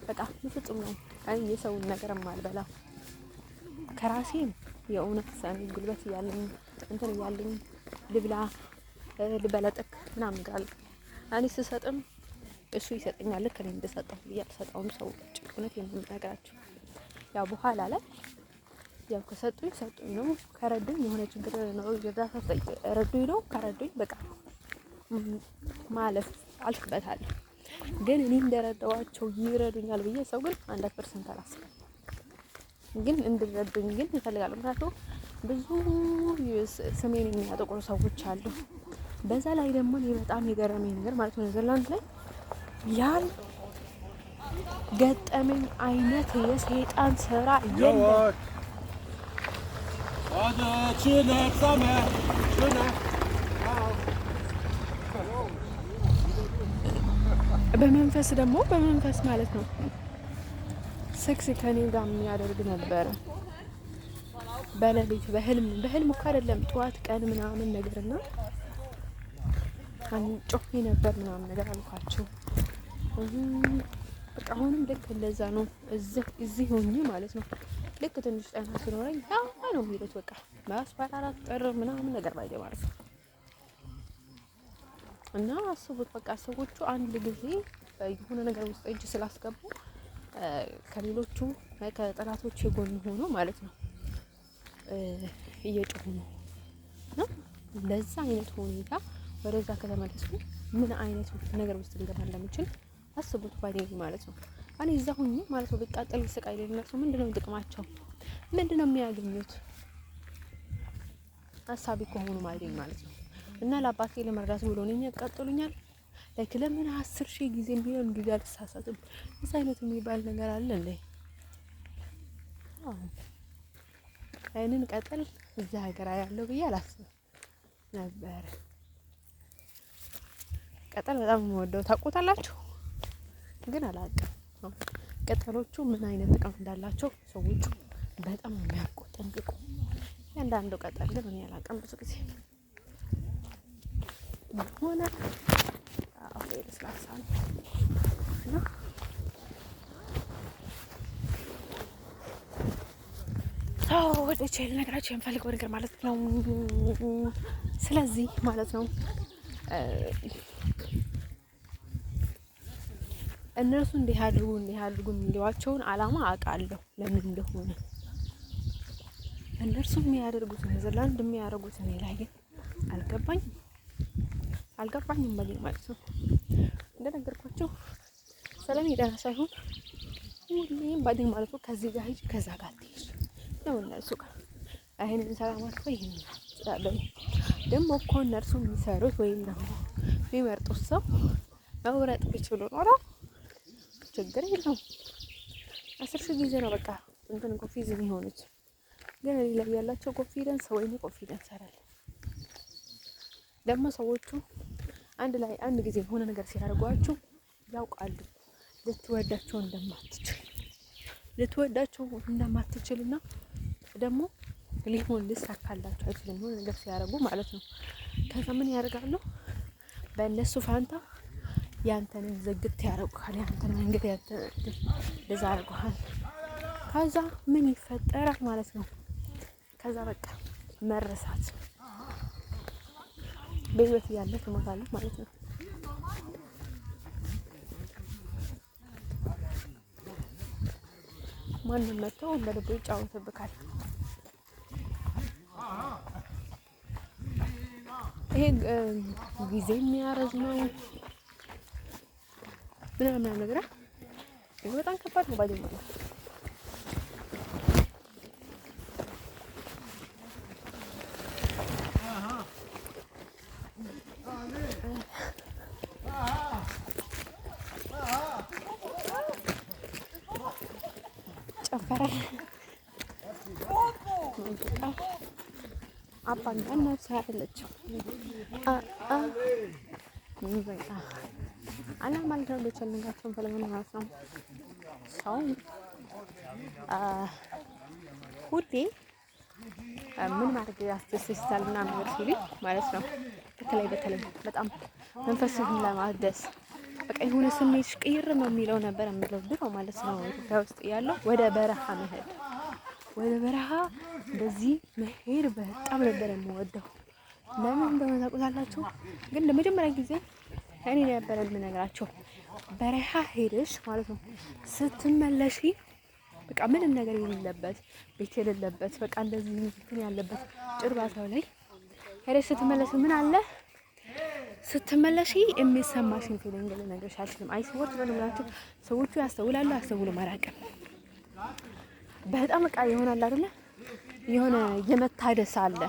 Speaker 1: በቃ ፍጹም ነው። አይ የሰውን ነገር ማልበላ ከራሴም የእውነት ሰኔ ጉልበት እያለኝ እንትን እያለኝ ልበለጥክ ምናምን ጋር እኔ ስሰጥም እሱ ይሰጠኛል። ልክ እኔ እንደሰጠው እያልሰጠውም ሰው እውነት የምነግራችሁ ያው በኋላ ላይ ያው ከሰጡኝ ነው፣ ከረዱኝ የሆነ ችግር ነው እርዳታ ረዱኝ ነው፣ ከረዱኝ በቃ ማለፍ አልፍበታለሁ። ግን እኔ እንደረዳዋቸው ይረዱኛል ብዬ ሰው ግን 1% አላስብም። ግን እንድረዱኝ ግን ይፈልጋሉ። ምክንያቱም ብዙ ስሜን የሚያጠቁሩ ሰዎች አሉ። በዛ ላይ ደግሞ እኔ በጣም የገረመኝ ነገር ማለት ነው ኔዘርላንድ ላይ ያን ገጠመኝ አይነት የሰይጣን ስራ የለም። በመንፈስ ደግሞ በመንፈስ ማለት ነው ሴክስ ከኔ ጋር የሚያደርግ ነበረ። በሌሊት በህልም እኮ አይደለም ጠዋት ቀን ምናምን ነገርና ጮሄ ነበር ምናምን ነገር አልኳቸው። በቃ አሁንም ልክ እንደዛ ነው። እዚህ ሆኜ ማለት ነው ልክ ትንሽ ጤና ሲኖረኝ ያው ነው የሚሉት በቃ ማስፈራራት ጥር ምናምን ነገር ባይደ ማለት ነው። እና አስቡት በቃ ሰዎቹ አንድ ጊዜ የሆነ ነገር ውስጥ እጅ ስላስገቡ ከሌሎቹ ከጠላቶች ጎን ሆኖ ማለት ነው እየጮሁ ነው። እና ለዛ አይነት ሁኔታ ወደዛ ከተመለስኩ ምን አይነት ነገር ውስጥ ሊገባ እንደምችል አስቡት ባይኔ ማለት ነው። እኔ እዛ ሆኜ ማለት ነው ቢቃጠል ስቃይ ለነሱ ምንድነው ጥቅማቸው? ምንድነው የሚያገኙት? ሀሳቢ ከሆኑ ማለት ነው። እና ለአባቴ ለመርዳት ብሎ ነው ያቃጥሉኛል። ላይክ ለምን 10,000 ጊዜ ቢሆን ጊዜ አልተሳሳትም። እዛ አይነት የሚባል ነገር አለ እንዴ? አይንን ቀጠል እዛ ሀገር ያለው ብዬ አላስብም ነበር። ቀጠል በጣም የምወደው ታውቁታላችሁ፣ ግን አላውቅም። ቅጠሎቹ ምን አይነት ጥቅም እንዳላቸው ሰዎቹ በጣም የሚያውቁ ጠንቅቁ። አንዳንዱ ቀጠል ግን እኔ አላውቅም ብዙ ጊዜ ሆነ አሁን ለስላሳ ነው። ወደ ቼል ነገራችሁ የምፈልገው ነገር ማለት ነው። ስለዚህ ማለት ነው እነሱ እንዲህ አድርጉ የሚሏቸውን አላማ አውቃለሁ ለምን እንደሆነ። እነሱ የሚያደርጉት ኔዘርላንድ የሚያደርጉት እኔ ላይ ግን አልገባኝም ማለት ነው። እንደነገርኳችሁ ሰላም ይደራ ሳይሆን ሁሌም ባዲን ማለት ነው ከዚህ ጋር ሂጅ ከዛ ጋር ትሄድ ነው እነሱ ጋር አይሄን ሰላም አጥፎ ይሄን ደግሞ እኮ እነርሱ የሚሰሩት ወይም ደግሞ የሚመርጡት ሰው መውረጥ ቢችሉ ኖሮ ችግር የለውም። 10,000 ጊዜ ነው በቃ እንትን ኮንፊዝ የሚሆኑት። ግን ላይ ያላቸው ኮንፊደንስ ወይኔ ኮንፊደንስ አይደል። ደግሞ ሰዎቹ አንድ ጊዜ የሆነ ነገር ሲያደርጓችሁ ያውቃሉ ልትወዳቸው እንደማትችልና ደግሞ ሊሆን ሊሳካላቸው አይችልም የሆነ ነገር ሲያደርጉ ማለት ነው። ከዛ ምን ያደርጋሉ? በእነሱ ፋንታ ያንተን ዝግት ያደርጉሃል። ያንተን መንገድ እንደዛ ያደርጉሃል። ከዛ ምን ይፈጠራል ማለት ነው? ከዛ በቃ መረሳት በህይወት ያለ ትሞታለህ ማለት ነው። ማንም መጥቶ እንደ ልቡ ይጫወትብካል። ይሄ ጊዜ የሚያረዝመው ምናምን ነገር በጣም ከባድ ነው ባይደል ማለት ጨፈረ አባን እናት ሳይለችው አና ማለት ነው ለቸልንጋቸው ፈለገና ማለት ነው። ሰው ሁሌ ምን ማድረግ ያስደስታል እና ነገር ሲል ማለት ነው። በተለይ በጣም መንፈስህን ለማደስ በቃ የሆነ ስሜት ቅይር ነው የሚለው ነበር የሚለው ድሮ ማለት ነው። ኢትዮጵያ ውስጥ ያለው ወደ በረሃ እንደዚህ መሄድ በጣም ነበር የምወደው። ለምን እንደሆነ ታውቁታላችሁ? ግን ለመጀመሪያ ጊዜ እኔ ነበር የምነግራቸው በረሃ ሄደሽ ማለት ነው ስትመለሺ በቃ ምንም ነገር የሌለበት ቤት የሌለበት በቃ እንደዚህ እንትን ያለበት ጭርባታው ላይ ሄደሽ ስትመለሺ ምን አለ ስትመለሺ የሚሰማሽን ፊሊንግ ልነግርሽ አልችልም። አይስወርት በእናታችሁ ሰዎቹ ያስተውላሉ አያስተውሉም አላውቅም። በጣም በቃ ይሆናል አይደለ የሆነ የመታደስ አለ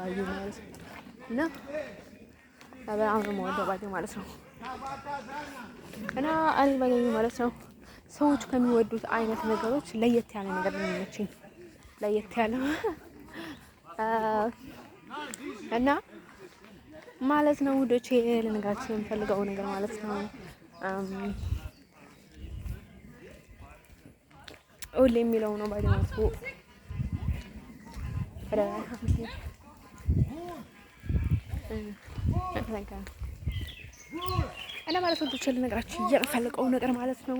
Speaker 1: አዩ ማለት እና በጣም ነው የምወደው ባይ ማለት ነው። እና እኔ ባይ ማለት ነው ሰዎች ከሚወዱት አይነት ነገሮች ለየት ያለ ነገር ነው የሚመቸኝ። ለየት ያለ እና ማለት ነው ውዶቼ ልነግራችሁ የምፈልገው ነገር ማለት ነው ሁሌ የሚለው ነው ባይደማሱ እና ማለት ነው ብቻ ልነግራችሁ የምፈልገው ነገር ማለት ነው።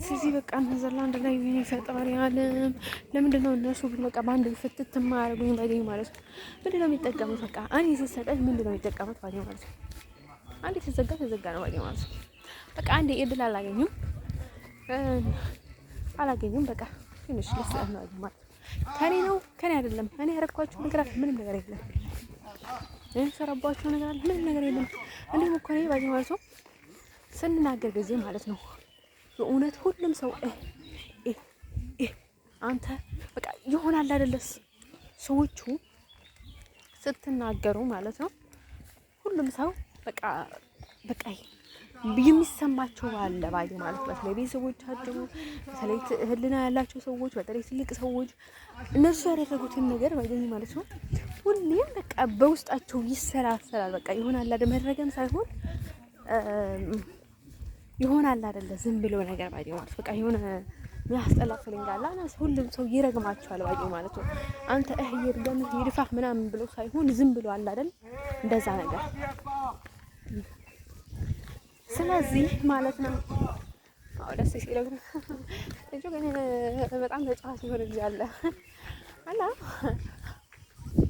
Speaker 1: ስለዚህ በቃ ኔዘርላንድ ላይ ፈጣሪ ዓለም ለምንድን ነው እነሱ በቃ በአንድ ፍትት የማያደርጉኝ ባገኝ ማለት ነው። ምንድን ነው የሚጠቀሙት? በቃ አንዴ ሲሰጠኝ ምንድን ነው የሚጠቀሙት ባገኝ ማለት ነው። አንዴ ሲዘጋ ተዘጋ ነው ባገኝ ማለት ነው። በቃ አንዴ እድል አላገኙም በቃ ትንሽ ልስጥ ነው ማለት ነው። ከኔ አይደለም እኔ ያረኳችሁ ነገር ምንም ነገር የለም። ሰራባችሁ ነገር አለ ምንም ነገር የለም። እንዴም እኮ ነው ባገኝ ማለት ነው ስንናገር ጊዜ ማለት ነው በእውነት ሁሉም ሰው አንተ በቃ ይሆናል አይደለስ ሰዎቹ ስትናገሩ ማለት ነው ሁሉም ሰው በቃ የሚሰማቸው አለ ባይ ማለት ነው። በተለይ ቤተሰቦቻቸው በተለይ ህልና ያላቸው ሰዎች በተለይ ትልቅ ሰዎች እነሱ ያደረጉትን ነገር ባይ ማለት ነው ሁሌም በቃ በውስጣቸው ይሰላሰላል። በቃ ይሆናል አይደል መረገም ሳይሆን ይሆናል አይደለ ዝም ብሎ ነገር ባይ ማለት በቃ የሆነ የሚያስጠላ ፊሊንግ አለ። ሁሉም ሰው ይረግማቸዋል ባይ ማለት ነው። አንተ ይርገም ይድፋህ ምናምን ብሎ ሳይሆን ዝም ብሎ አለ አይደል እንደዛ ነገር። ስለዚህ ማለት ነው ደስ ሲለው ልጁ ግን በጣም ተጫዋች ይሆን ይላል አላ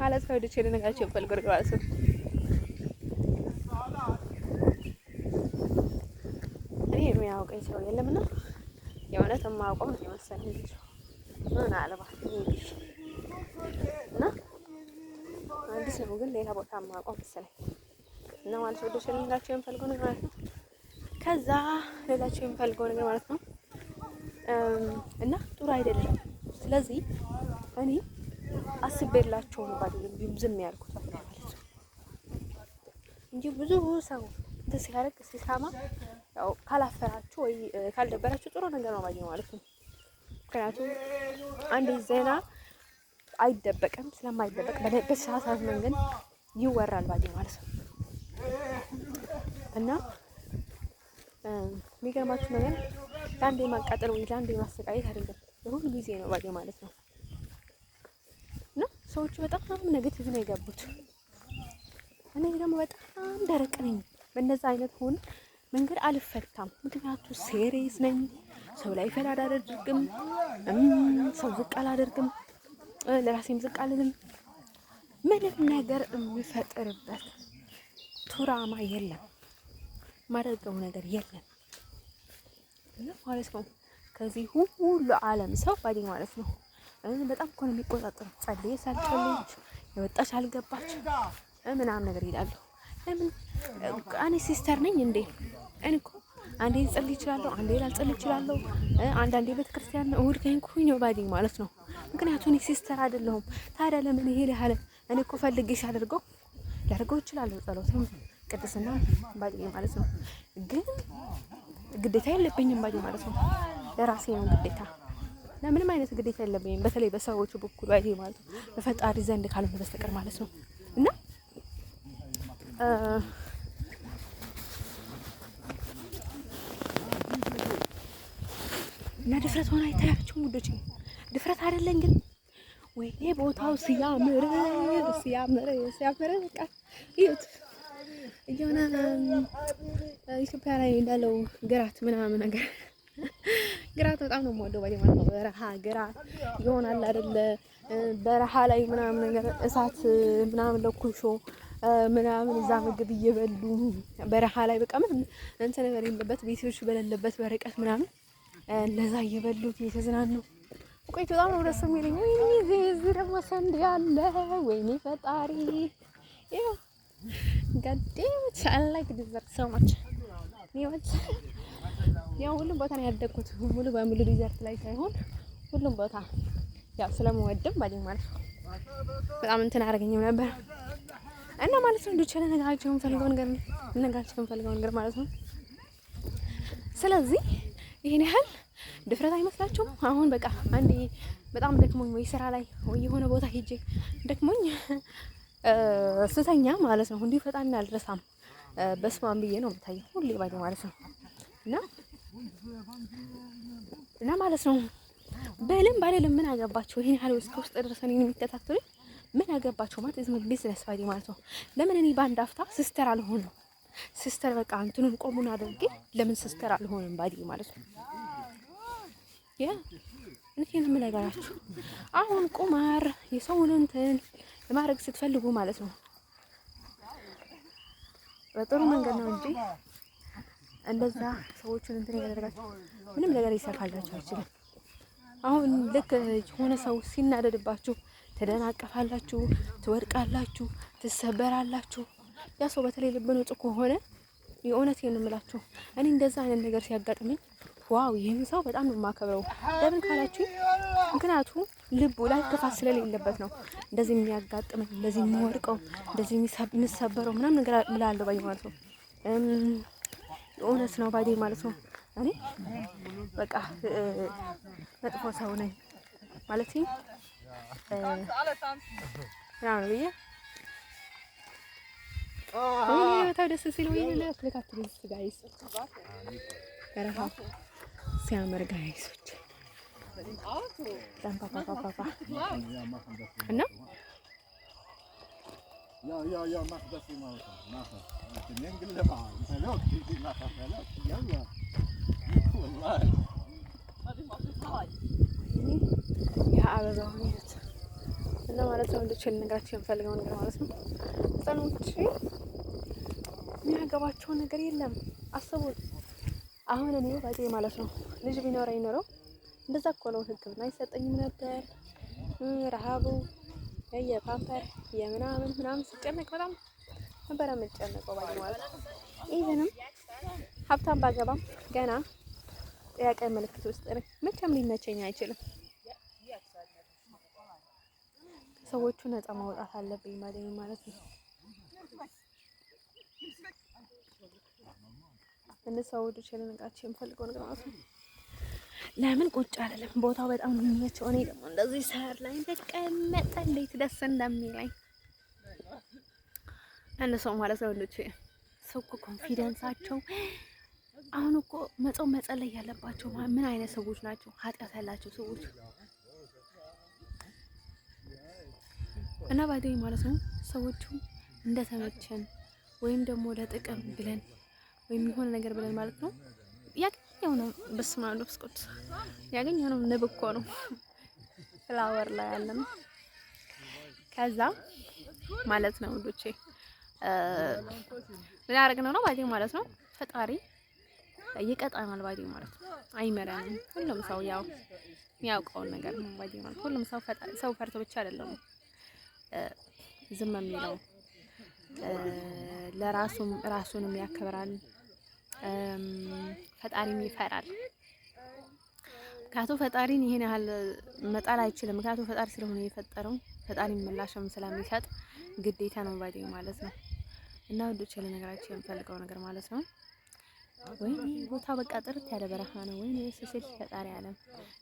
Speaker 1: ማለት ነው ደስ ይለኛቸው ፈልገር ማለት ነው። እኔ የሚያውቀኝ ሰው የለምና የእውነት የማውቀው ነው መሰለኝ ልጅ ምን አለባት እና አዲስ ነው ግን ሌላ ቦታ የማውቀው መሰለኝ እና ማለት ነው ደስ ይለኛቸው የምፈልገው ነገር ማለት ነው። ከዛ ሌላቸው የምፈልገው ነገር ማለት ነው እና ጥሩ አይደለም። ስለዚህ እኔ አስቤላቸው ነው ባዲም ዝም ያልኩት ማለት ነው እንጂ ብዙ ሰው ሲያረግ ሲሳማ ያው ካላፈራችሁ ወይ ካልደበራችሁ ጥሩ ነገር ነው ማለት ነው። ምክንያቱም አንድ ዜና አይደበቅም ስለማይደበቅ በተሳሳተ መንገድ ይወራል ማለት ነው እና የሚገርማችሁ ነገር ለአንዴ ማቃጠል ወይ ለአንዴ ማሰቃየት አይደለም ለሁሉ ጊዜ ነው ባይ ማለት ነው። እና ሰዎች በጣም ኔጌቲቭ ነው የገቡት። እኔ ደግሞ በጣም ደረቅ ነኝ። በእነዛ አይነት ሆነ መንገድ አልፈታም። ምክንያቱም ሴሪየስ ነኝ። ሰው ላይ ፈላዳ አላደርግም። ሰው ዝቅ አላደርግም። ለራሴም ዝቅ አልልም። ምንም ነገር የሚፈጥርበት ቱራማ የለም። ማድረገው ነገር የለም እና ማለት ነው ከዚህ ሁሉ ዓለም ሰው ባዲ ማለት ነው በጣም እኮ ነው የሚቆጣጠር። ጸልዬ ሳልጸልይች የወጣች አልገባች ምናምን ነገር ይላሉ። ለምን እኔ ሲስተር ነኝ እንዴ? እኔ እኮ አንዴ ልጸልይ እችላለሁ፣ አንዴ ላልጸልይ እችላለሁ። አንዳንዴ ቤተክርስቲያን እሑድ ከሆንኩኝ ነው ባዲ ማለት ነው። ምክንያቱም እኔ ሲስተር አይደለሁም። ታዲያ ለምን ይሄ ያህል እኔ እኮ ፈልጌሽ ላደርገው እችላለሁ ጸሎትም ቅድስና ባዲ ማለት ነው። ግን ግዴታ የለብኝም ባዲ ማለት ነው። ለራሴ ነው ግዴታ። ለምንም አይነት ግዴታ የለብኝም። በተለይ በሰዎች በኩል ባዲ ማለት ነው በፈጣሪ ዘንድ ካልሆነ በስተቀር ማለት ነው። እና ድፍረት ሆነ አይታያችሁም ውዶች? ድፍረት አይደለም ግን ወይኔ ቦታው ሲያምር በቃ ይሁት እየሆነ ኢትዮጵያ ላይ እንዳለው ግራት ምናምን ነገር ግራት በጣም ነው የምወደው ባይ ማለት ነው። በረሃ ግራት ይሆናል አይደለ? በረሃ ላይ ምናምን ነገር እሳት ምናምን ለኩሾ ምናምን እዛ ምግብ እየበሉ በረሃ ላይ በቃ ምን እንትን ነገር የለበት ቤቶች በሌለበት በርቀት ምናምን እንደዛ እየበሉት እየተዝናኑ ቆይቶ በጣም ነው ደስ የሚለኝ። ወይኔ እዚህ ደግሞ ሰንድ ያለ ወይኔ ፈጣሪ ይኸው ጋዴት አላይክ ዲዘርት ሶ ማች ይወት ያው ሁሉም ቦታ ነው ያደግኩት። ሙሉ በሙሉ ዲዘርት ላይ ሳይሆን ሁሉም ቦታ ያው ስለምወድም ባዲኝ ማለት ነው በጣም እንትን አደረገኝም ነበር እና ማለት ነው እንዴት ለነጋቸው ፈልገው ነገር ማለት ነው። ስለዚህ ይሄን ያህል ድፍረት አይመስላችሁም? አሁን በቃ አንዴ በጣም ደክሞኝ ወይ ስራ ላይ ወይ የሆነ ቦታ ሄጄ ደክሞኝ ስተኛ ማለት ነው እንዲህ ፈጣን አልረሳም። በስማም ብዬ ነው የምታየው ሁሌ ባይ ማለት ነው። እና ማለት ነው በልም ባልልም ምን አገባቸው? ይሄን ያህል እስከ ውስጥ ድረስ እኔን የሚከታተሉኝ ምን አገባቸው? ማለት ዝም ቢዝነስ ባይ ማለት ነው። ለምን እኔ ባንድ አፍታ ሲስተር አልሆንም? ሲስተር በቃ እንትኑን ቆሙን አድርጌ ለምን ሲስተር አልሆንም ባዲ ማለት ነው። ያ እንዴት ምን ነገራችሁ? አሁን ቁማር የሰውን እንትን ለማድረግ ስትፈልጉ ማለት ነው በጥሩ መንገድ ነው እንጂ እንደዛ ሰዎችን እንትን ያደርጋችሁ ምንም ነገር ይሰፋላችሁ አይችልም። አሁን ልክ የሆነ ሰው ሲናደድባችሁ ተደናቀፋላችሁ፣ ትወድቃላችሁ፣ ትሰበራላችሁ። ያ ሰው በተለይ ልብ ንጹህ ከሆነ የእውነቴን እምላችሁ እኔ እንደዛ አይነት ነገር ሲያጋጥመኝ ዋው ይሄን ሰው በጣም ነው የማከብረው። ለምን ካላችሁ ምክንያቱም ልቡ ላይ ክፋት ስለሌለበት ነው እንደዚህ የሚያጋጥመኝ፣ እንደዚህ የሚወድቀው፣ እንደዚህ የሚሰበረው ምናምን ነገር እላለሁ ባይ ማለት ነው። እውነት ነው ባይ ማለት ነው። እኔ በቃ መጥፎ ሰው ነኝ ማለት ነው ብዬ ወይኔ በጣም ደስ ሲል ወይኔ ለክለካት ልጅ ጋይስ ገረፋ ሲያምር ጋይሶች ፓፓፓፓፓ እና
Speaker 2: يا ماخذ في موقع ماخذ الاثنين قلنا بعض فلوك تجي ماخذ فلوك يلا والله هذه ما تطلع
Speaker 1: يا አበባው ማለት እና ማለት ነው ልጅ ልነግራችሁ የምፈልገው ነገር ማለት ነው ህፃኖች የሚያገባቸው ነገር የለም። አስቡት አሁን እኔ ባጤ ማለት ነው ልጅ ቢኖረኝ ኖረው እንደዛ እኮ ነው ህክምና አይሰጠኝም ነበር። ረሃቡ የፓምፐር የምናምን ሲጨነቅ በጣም ነበር የምጨነቀው ባይ ማለት ነው። ኢቨንም ሀብታም ባገባም ገና ጥያቄ ምልክት ውስጥ ነኝ። መቼም ሊመቸኝ አይችልም። ሰዎቹ ነፃ ማውጣት አለብኝ ማለት ነው። እነሱ ሰዎች ልነግራችሁ የምፈልገው ነገር ማለት ነው ለምን ቁጭ አይደለም ቦታው በጣም ነው የሚመቸው። እኔ ደግሞ እንደዚህ ሰር ላይ ተቀመጠ እንዴት ደስ እንደሚለኝ እነሱ ማለት ነው ልጅ ሰው እኮ ኮንፊደንሳቸው አሁን እኮ መጾም መጸለይ ያለባቸው ምን አይነት ሰዎች ናቸው? ኃጢአት ያላቸው ሰዎች እና ባይደይ ማለት ነው ሰዎቹ እንደተመቸን ወይም ደግሞ ለጥቅም ብለን ወይም የሆነ ነገር ብለን ማለት ነው ያገኘው ነው በስመ አብ ወመንፈስ ቅዱስ ያገኘው ነው ንብ እኮ ነው ፍላወር ላይ ያለም ከዛ ማለት ነው ወዶቼ ምን ያደርግነው ነው ባይደይ ማለት ነው ፈጣሪ ይቀጣናል ባይደይ ማለት ነው አይመራንም። ሁሉም ሰው ያው የሚያውቀው ነገር ነው ባይደይ ማለት ሁሉም ሰው ፈርቶ ብቻ አይደለም ዝም የሚለው ራሱንም ያከብራል፣ ፈጣሪም ይፈራል። ምክንያቱም ፈጣሪን ይሄን ያህል መጣል አይችልም። ምክንያቱም ፈጣሪ ስለሆነ የፈጠረው ፈጣሪን ምላሽም ስለሚሰጥ ግዴታ ነው ባይደይ ማለት ነው። እና ወዶች ለነገራችሁ የምፈልገው ነገር ማለት ነው ወይኔ ቦታው በቃ ጥርት ያለ በረሃ ነው። ወይኔ ስስል ፈጣሪ ዓለም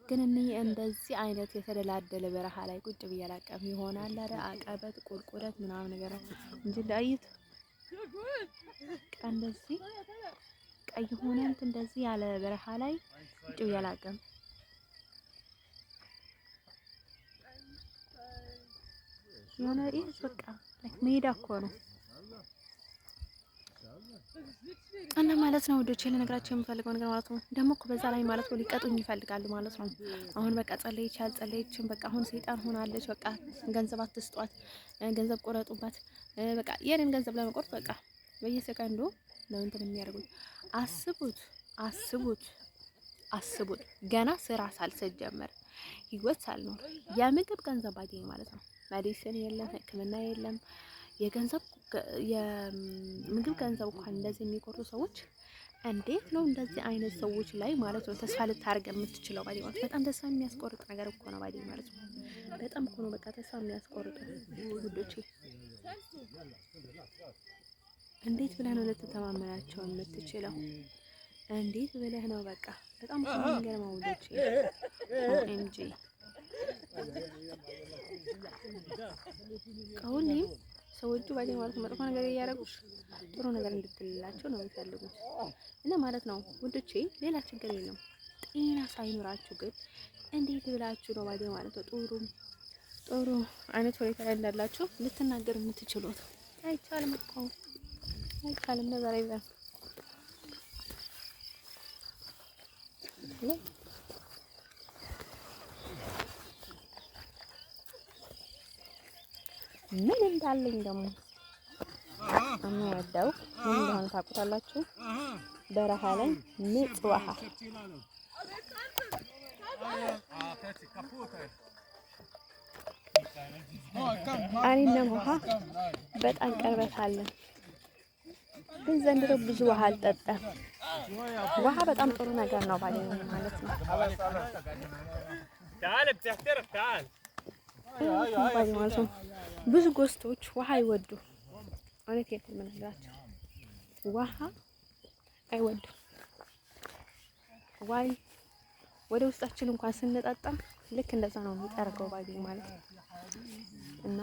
Speaker 1: ግን እንደዚህ አይነት የተደላደለ በረሃ ላይ ቁጭ ብዬ አላቀም ይሆናል አይደል? አቀበት ቁልቁለት ምናምን ነገር እንጂ ዳይት እንደዚህ ቀይ ሆነን እንደዚህ ያለ በረሃ ላይ ቁጭ ብዬ አላቀም። የሆነ በቃ ሜዳ እኮ ነው እና ማለት ነው ወዶቼ ለነገራችሁ የምፈልገው ነገር ማለት ነው ደግሞ እኮ በዛ ላይ ማለት ነው ሊቀጡኝ ይፈልጋሉ ማለት ነው። አሁን በቃ ጸለይች አልጸለይችም በቃ አሁን ሰይጣን ሆናለች። በቃ ገንዘብ አትስጧት፣ ገንዘብ ቆረጡባት። በቃ የኔን ገንዘብ ለመቆረጥ በቃ በየሰከንዱ ነው እንትን የሚያደርጉት። አስቡት ገና ስራ ሳልጀምር ህይወት ሳልኖር የምግብ ገንዘብ አገኝ ማለት ነው። ሜዲሲን የለም፣ ህክምና የለም። የምግብ ገንዘብ እንኳን እንደዚህ የሚቆርጡ ሰዎች እንዴት ነው እንደዚህ አይነት ሰዎች ላይ ማለት ነው ተስፋ ልታርግ የምትችለው? ባዲ ማለት በጣም ተስፋ የሚያስቆርጥ ነገር እኮ ነው። ባዲ ማለት ነው በጣም እኮ ነው በቃ ተስፋ የሚያስቆርጥ ውዶቼ። እንዴት ብለህ ነው ልትተማመናቸው የምትችለው? እንዴት ብለህ ነው? በቃ በጣም እኮ ነው የሚገርመው ልጅ ኦኤምጂ ከሁሌም ሰዎቹ ባይዘ ማለት መጥፎ ነገር እያደረጉሽ ጥሩ ነገር እንድትልላቸው ነው የሚፈልጉት እና ማለት ነው ውዶቼ። ሌላ ችግር የለም። ጤና ሳይኖራችሁ ግን እንዴት ብላችሁ ነው ባይዘ ማለት ነው ጥሩ አይነት ሁኔታ ላይ እንዳላችሁ ልትናገር የምትችሉት? አይቻልም እኮ አይቻልም። ነገር አይደለም ምን እንዳለኝ ደግሞ የምወደው ምን እንደሆነ ታውቁታላችሁ? በረሃ ላይ ንጹህ ውሃ እኔና ውሃ በጣም ቅርበት አለን፣ ግን ዘንድሮ ብዙ ውሃ አልጠጣም። ውሃ በጣም ጥሩ ነገር ነው ባለኝ ማለት ነው። ብዙ ጎስቶች ውሃ አይወዱ። እውነት የምነግራቸው ውሃ አይወዱም። ዋይ ወደ ውስጣችን እንኳን ስንጠጣ ልክ እንደዛ ነው የሚጠርገው ባለኝ ማለት ነው። እና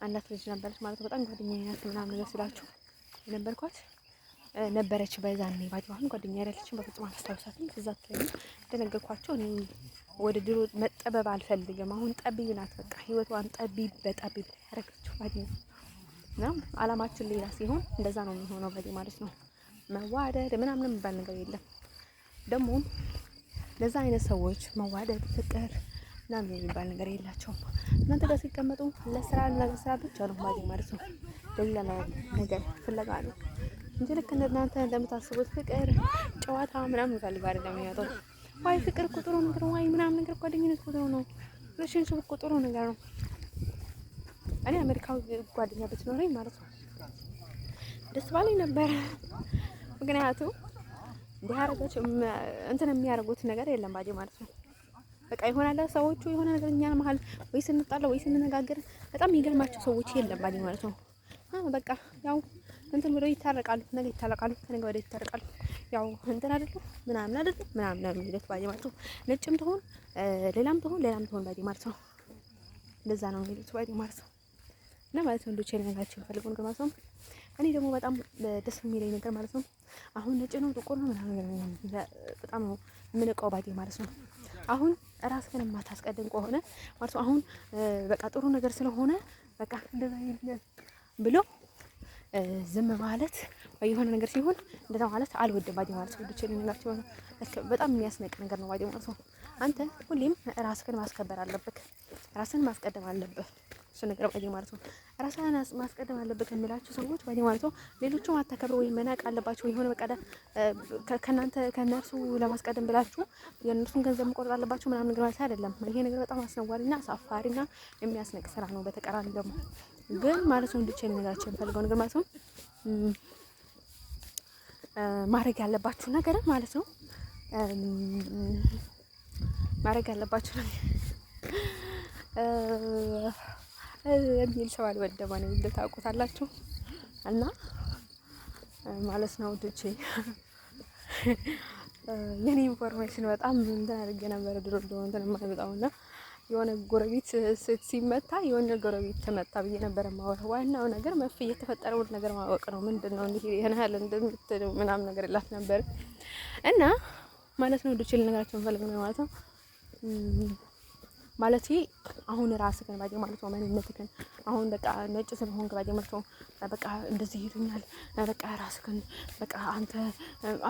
Speaker 1: አንዳት ልጅ ነበረች ማለት ነው። በጣም ጓደኛዬ ናት ምናምን ነገር ስላችሁ የነበርኳት ነበረች በዛኔ ባጅ አሁን ጓደኛዬ አይደለችም። በፍጹም አላስታውሳትም። ትዛት ላይ እንደነገርኳቸው እኔ ወደ ድሮ መጠበብ አልፈልግም። አሁን ጠቢብ ናት። በቃ ህይወቷን ጠቢብ በጠቢብ ያረገችው ባጅ ነው። እና አላማችን ሌላ ሲሆን እንደዛ ነው የሚሆነው ባጅ ማለት ነው። መዋደድ ምናምን የሚባል ነገር የለም። ደግሞ ለዛ አይነት ሰዎች መዋደድ፣ ፍቅር ምናምን የሚባል ነገር የላቸውም። እናንተ ጋር ሲቀመጡ ለስራ ብቻ ነው ባጅ ማለት ነው። ሌላ ነገር ፍለጋ ነው እንጂ ልክ እናንተ እንደምታስቡት ፍቅር፣ ጨዋታ ምናምን ፈልጋ አይደለም የሚያወጣው። ዋይ ፍቅር እኮ ጥሩ ነገር፣ ዋይ ምናምን ነገር ጓደኝነት እኮ ጥሩ ነው፣ ሪሌሽንሺፕ እኮ ጥሩ ነገር ነው። እኔ አሜሪካዊ ጓደኛ ብትኖረኝ ማለት ነው ደስ ባለኝ ነበር። ምክንያቱም እንዲያረጋቸው እንትን የሚያደርጉት ነገር የለም ባጄ ማለት ነው። በቃ ይሆናል ሰዎቹ የሆነ ነገር እኛን መሀል ወይ ስንጣላ ወይ ስንነጋገር በጣም የሚገርማቸው ሰዎች የለም ባጄ ማለት ነው። በቃ ያው እንትን ብለው ይታረቃሉ፣ ነገ ይታረቃሉ፣ ከነገ ወዲያ ይታረቃሉ። ያው እንትን አይደለም ምናምን አይደለም ምናምን ነው የሚሉት ባጄ ማለት ነው። ነጭም ትሆን ሌላም ትሆን ባጄ ማለት ነው። እንደዛ ነው የሚሉት ባጄ ማለት ነው። እና ማለት ነው እንዶቼ ነገራችን ፈልገው ነገር ማለት ነው። እኔ ደግሞ በጣም ደስ የሚለኝ ነገር ማለት ነው አሁን ነጭ ነው ጥቁር ነው ምናምን ነገር በጣም ነው የምንቀው ባጄ ማለት ነው። አሁን ራስህን የማታስቀድም ከሆነ ማለት ነው አሁን በቃ ጥሩ ነገር ስለሆነ በቃ እንደዛ ብሎ ዝም ማለት ወይ የሆነ ነገር ሲሆን እንደዛ ማለት አልወድም ባጄ ማለት ነው። ልጅ ልንላችሁ በጣም የሚያስነቅ ነገር ነው ባጄ ማለት ነው። አንተ ሁሌም ራስህን ማስከበር አለብህ፣ ራስህን ማስቀደም አለብህ። እሱ ነገር ባጄ ማለት ነው። ራስህን ማስቀደም አለብህ የሚላችሁ ሰዎች ባጄ ማለት ነው ሌሎቹ ማታከብሩ ወይ መናቅ አለባችሁ የሆነ በቃ ከነርሱ ለማስቀደም ብላችሁ የነርሱን ገንዘብ መቆረጥ አለባችሁ ምናምን ነገር ማለት አይደለም። ይሄ ነገር በጣም አስነዋሪና አሳፋሪና የሚያስነቅ ስራ ነው። በተቃራኒ ደግሞ ግን ማለት ነው እንድቼ ነገራችን የምፈልገው ነገር ማለት ነው ማድረግ ያለባችሁ ነገር ማለት ነው ማድረግ ያለባችሁ ነገር የሚል ሰው አልወደም ነው እንደታውቁታላችሁ። እና ማለት ነው ድቼ የኔ ኢንፎርሜሽን በጣም እንትን አድርጌ ነበር ድሮ እንትን የማይወጣውና የሆነ ጎረቤት ሲመታ የሆነ ጎረቤት ተመታ ብዬ ነበር የማወራው። ዋናው ነገር መፍትሄ የተፈጠረውን ነገር ማወቅ ነው። ምንድነው እንዴ የነሃል እንደምትል ምናምን ነገር ይላፍ ነበር እና ማለት ነው ድቼ ልነግራችሁ ፈልገው ነው ማለት ነው ማለት አሁን ራስህን ባጄ ማለት ነው ማንነትህን አሁን በቃ ነጭ ስለሆንክ ባጄ ማለት ነው በቃ እንደዚህ ይሉኛል፣ በቃ ራስህን በቃ አንተ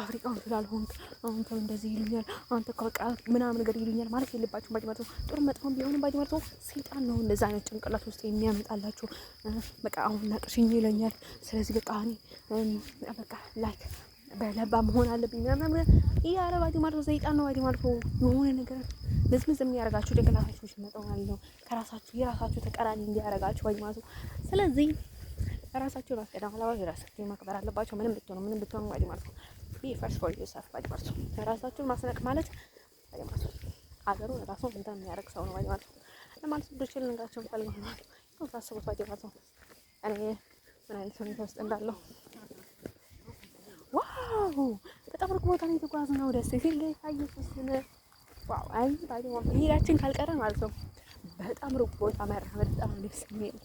Speaker 1: አፍሪካዊ ስላልሆንክ አንተ እንደዚህ ይሉኛል፣ አንተ በቃ ምናምን ነገር ይሉኛል ማለት የለባችሁም ባጄ ማለት ነው። ጥሩ መጥፎም ቢሆንም ባጄ ማለት ነው ሰይጣን ነው እንደዛ አይነት ጭንቅላት ውስጥ የሚያመጣላችሁ። በቃ አሁን ናቅሽኝ ይለኛል፣ ስለዚህ በቃ እኔ በቃ ላይክ በለባ መሆን አለብኝ ምናምን ይያረ ባጄ ማለት ነው ሰይጣን ነው ባጄ ማለት ነው። የሆነ ነገር ለዝም የሚያረጋችሁ ጭንቅላታችሁ ሲመጣው ማለት ነው የራሳችሁ ተቃራኒ እንዲያረጋችሁ ባጄ ማለት ነው። ስለዚህ ራሳችሁ ማስቀደም አለባችሁ፣ ራሳችሁ ማክበር አለባችሁ። ምንም ብትሆኑ ባጄ ማለት ነው be first for yourself ባጄ ማለት ነው። ራሳችሁን ማስነቅ ማለት ባጄ ማለት ነው አገሩ ራሱ እንትን የሚያረግ ሰው ነው ባጄ ማለት ነው። ለማለት ድርሽ ልንጋቸው ፈልገው ነው ታስቡት ባጄ ማለት ነው። እኔ ምን አይነት ሁኔታ ውስጥ እንዳለው ዋው አዎ በጣም ሩቅ ቦታ ነው የተጓዝነው። ደስ ሲል ጌታ ኢየሱስን ዋው! አይ ታዲያ መሄዳችን ካልቀረ ማለት ነው በጣም ሩቅ ቦታ መራመድ በጣም ደስ የሚል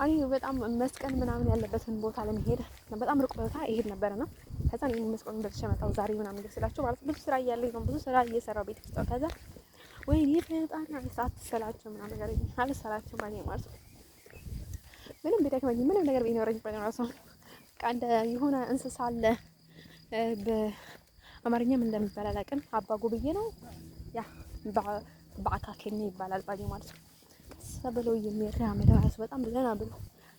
Speaker 1: እኔ በጣም መስቀል ምናምን ያለበትን ቦታ ለመሄድ በጣም ሩቅ ቦታ ይሄድ ነበርና ከዛ እኔ መስቀሉን ደርሼ መጣሁ ዛሬ ምናምን ደስ ይላችሁ ማለት ብዙ ስራ እያለኝ ነው ብዙ ስራ እየሰራሁ ቤት ውስጥ ከዛ ወይኔ በጣም አትሰላችም ምናምን ነገር አልሰላችም ማለት ነው። ምንም ቢደክመኝ ምንም ነገር ቢኖረኝ በራሱ አንድ የሆነ እንስሳ አለ በአማርኛም እንደሚባል አላውቅም። አባ ጉብዬ ነው ያ በአካኬኝ ይባላል ባዲ ማለት ነው። ሰብሎ የሚራመድ ራሱ በጣም ዘና ብሎ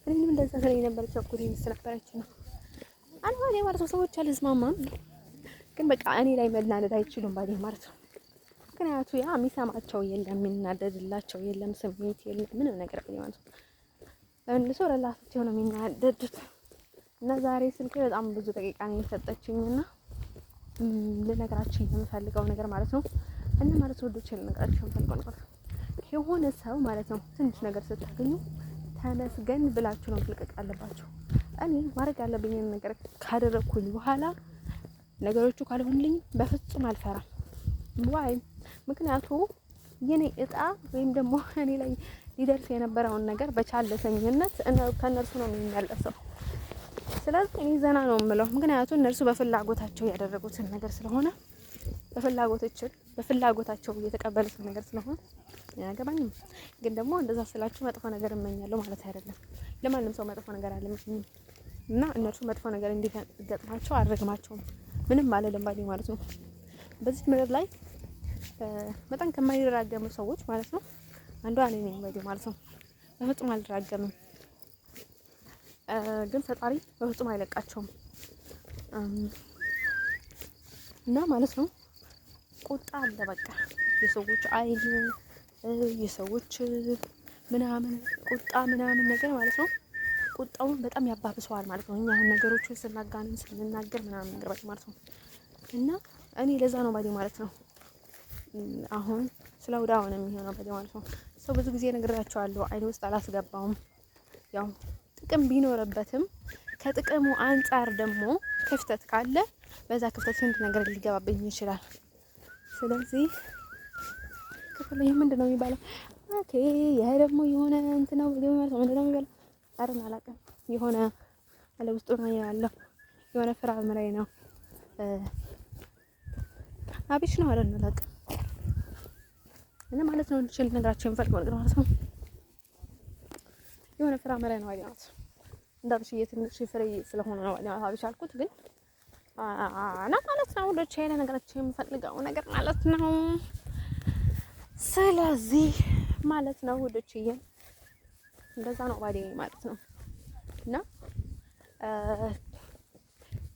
Speaker 1: እኔም እንደዛ ስለኝ ነበር ቸኩሪ ስለነበረች ነው አንዋሌ ማለት ነው። ሰዎች አልስማማም ግን በቃ እኔ ላይ መናደድ አይችሉም ባዲ ማለት ነው። ምክንያቱ ያ የሚሰማቸው የለም የሚናደድላቸው የለም ስሜት የለም ምንም ነገር ማለት ነው። እነሱ ለራሳቸው ነው የሚናደዱት። እና ዛሬ ስልኬ በጣም ብዙ ደቂቃ ነው የሰጠችኝና ልነግራችሁ የምፈልገው ነገር ማለት ነው እና ማለት ነው ወዶቼ ልነግራችሁ የምፈልገው ነገር የሆነ ሰው ማለት ነው ትንሽ ነገር ስታገኙ ተመስገን ብላችሁ ነው መልቀቅ አለባችሁ። እኔ ማድረግ ያለብኝን ነገር ካደረኩኝ በኋላ ነገሮቹ ካልሆኑልኝ በፍጹም አልፈራም። ዋይ ምክንያቱ የኔ እጣ ወይም ደግሞ እኔ ላይ ሊደርስ የነበረውን ነገር በቻለተኝነት ከነርሱ ነው የሚመለሰው። ስለዚህ እኔ ዘና ነው የምለው ምክንያቱም እነርሱ በፍላጎታቸው ያደረጉትን ነገር ስለሆነ በፍላጎታቸው የተቀበሉት ነገር ስለሆነ ያገባኝም። ግን ደግሞ እንደዛ ስላችሁ መጥፎ ነገር እመኛለሁ ማለት አይደለም። ለማንም ሰው መጥፎ ነገር አልመኝም እና እነርሱ መጥፎ ነገር እንዲገጥማቸው አልረግማቸውም ምንም አልልም ማለት ነው። በዚህ ምድር ላይ በጣም ከማይራገሙ ሰዎች ማለት ነው አንዷ እኔ ነኝ ማለት ነው። በፍጹም አልራገምም ግን ፈጣሪ በፍጹም አይለቃቸውም እና ማለት ነው ቁጣ አለ በቃ የሰዎች አይን የሰዎች ምናምን ቁጣ ምናምን ነገር ማለት ነው ቁጣውን በጣም ያባብሰዋል ማለት ነው። እኛ አሁን ነገሮችን ስናጋንን ስንናገር ምናምን ነገር ማለት ነው እና እኔ ለዛ ነው ማለት ነው አሁን ስለውዳው ነው የሚሆነው ማለት ነው። ሰው ብዙ ጊዜ ነግራቸዋለሁ አይኔ ውስጥ አላስገባውም። ያው ጥቅም ቢኖርበትም ከጥቅሙ አንፃር ደግሞ ክፍተት ካለ በዛ ክፍተት ስንት ነገር ሊገባብኝ ይችላል። ስለዚህ ክፍል ምንድን ነው የሚባለው? ኦኬ ይሄ ደግሞ የሆነ እንትን ነው ምንድን ነው የሚባለው? አረን አላውቅም። የሆነ አለ ውስጡ ነው ያለው የሆነ ፍራምሬ ነው አብሽ ነው አረን አላውቅም። እና ማለት ነው ልጅ ልነግራችሁ የምፈልገው ነገር ማለት ነው የሆነ ፍራምሬ ነው አይደል? እንዳልሽ የትንሽ ፍሬ ስለሆነ ነው አብሽ አልኩት ግን እና ማለት ነው ልጅ ልነግራችሁ የምፈልገው ነገር ማለት ነው። ስለዚህ ማለት ነው ውዶችዬ እንደዛ ነው ባዴ ማለት ነው። እና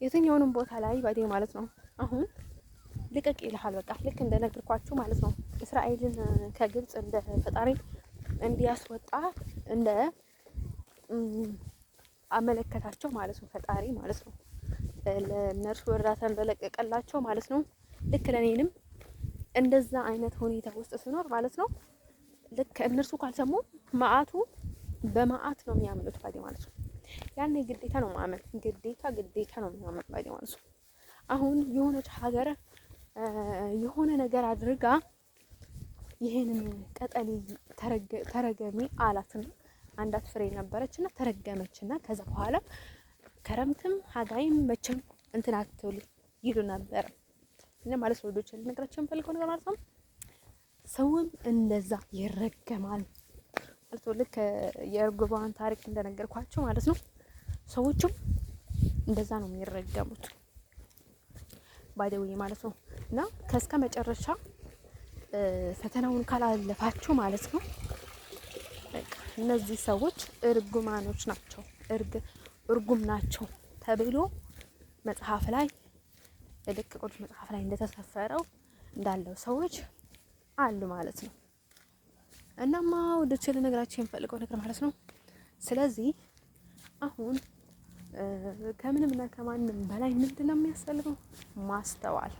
Speaker 1: የትኛውንም ቦታ ላይ ባዴ ማለት ነው አሁን ልቀቅ ይልሃል በቃ ልክ እንደነገርኳችሁ ማለት ነው። እስራኤልን ከግብጽ እንደ ፈጣሪ እንዲያስወጣ እንደ አመለከታቸው ማለት ነው ፈጣሪ ማለት ነው ለነርሱ እርዳታ እንደለቀቀላቸው ማለት ነው። ልክ ለኔንም እንደዛ አይነት ሁኔታ ውስጥ ስኖር ማለት ነው ልክ እነርሱ ካልሰሙ መዓቱ በመዓት ነው የሚያምኑት ባዲ ማለት ነው። ያኔ ግዴታ ነው ማመን ግዴታ ነው የሚያመን ባዲ ማለት ነው። አሁን የሆነች ሀገር የሆነ ነገር አድርጋ ይሄንን ቀጠሊ ተረገሚ አላትና አንዳት ፍሬ ነበረችና ተረገመችና ከዛ በኋላ ከረምትም ሀጋይም መቼም እንትን አትሉ ይሉ ነበር እና ማለት ነው ወዶች ልነግራችሁ የምፈልገው ነገር ማለት ነው ሰውም እንደዛ ይረገማል ማለት ነው። ልክ የእርግቧን ታሪክ እንደነገርኳችሁ ማለት ነው ሰዎችም እንደዛ ነው የሚረገሙት ባይደውይ ማለት ነው። እና ከስከ መጨረሻ ፈተናውን ካላለፋችሁ ማለት ነው በቃ እነዚህ ሰዎች እርጉማኖች ናቸው እርጉም ናቸው ተብሎ መጽሐፍ ላይ ልክ ቅዱስ መጽሐፍ ላይ እንደተሰፈረው እንዳለው ሰዎች አሉ ማለት ነው። እናማ ወደች ልነግራችሁ የምፈልገው ነገር ማለት ነው ስለዚህ አሁን ከምንም እና ከማንም በላይ ምንድነው የሚያስፈልገው? ማስተዋል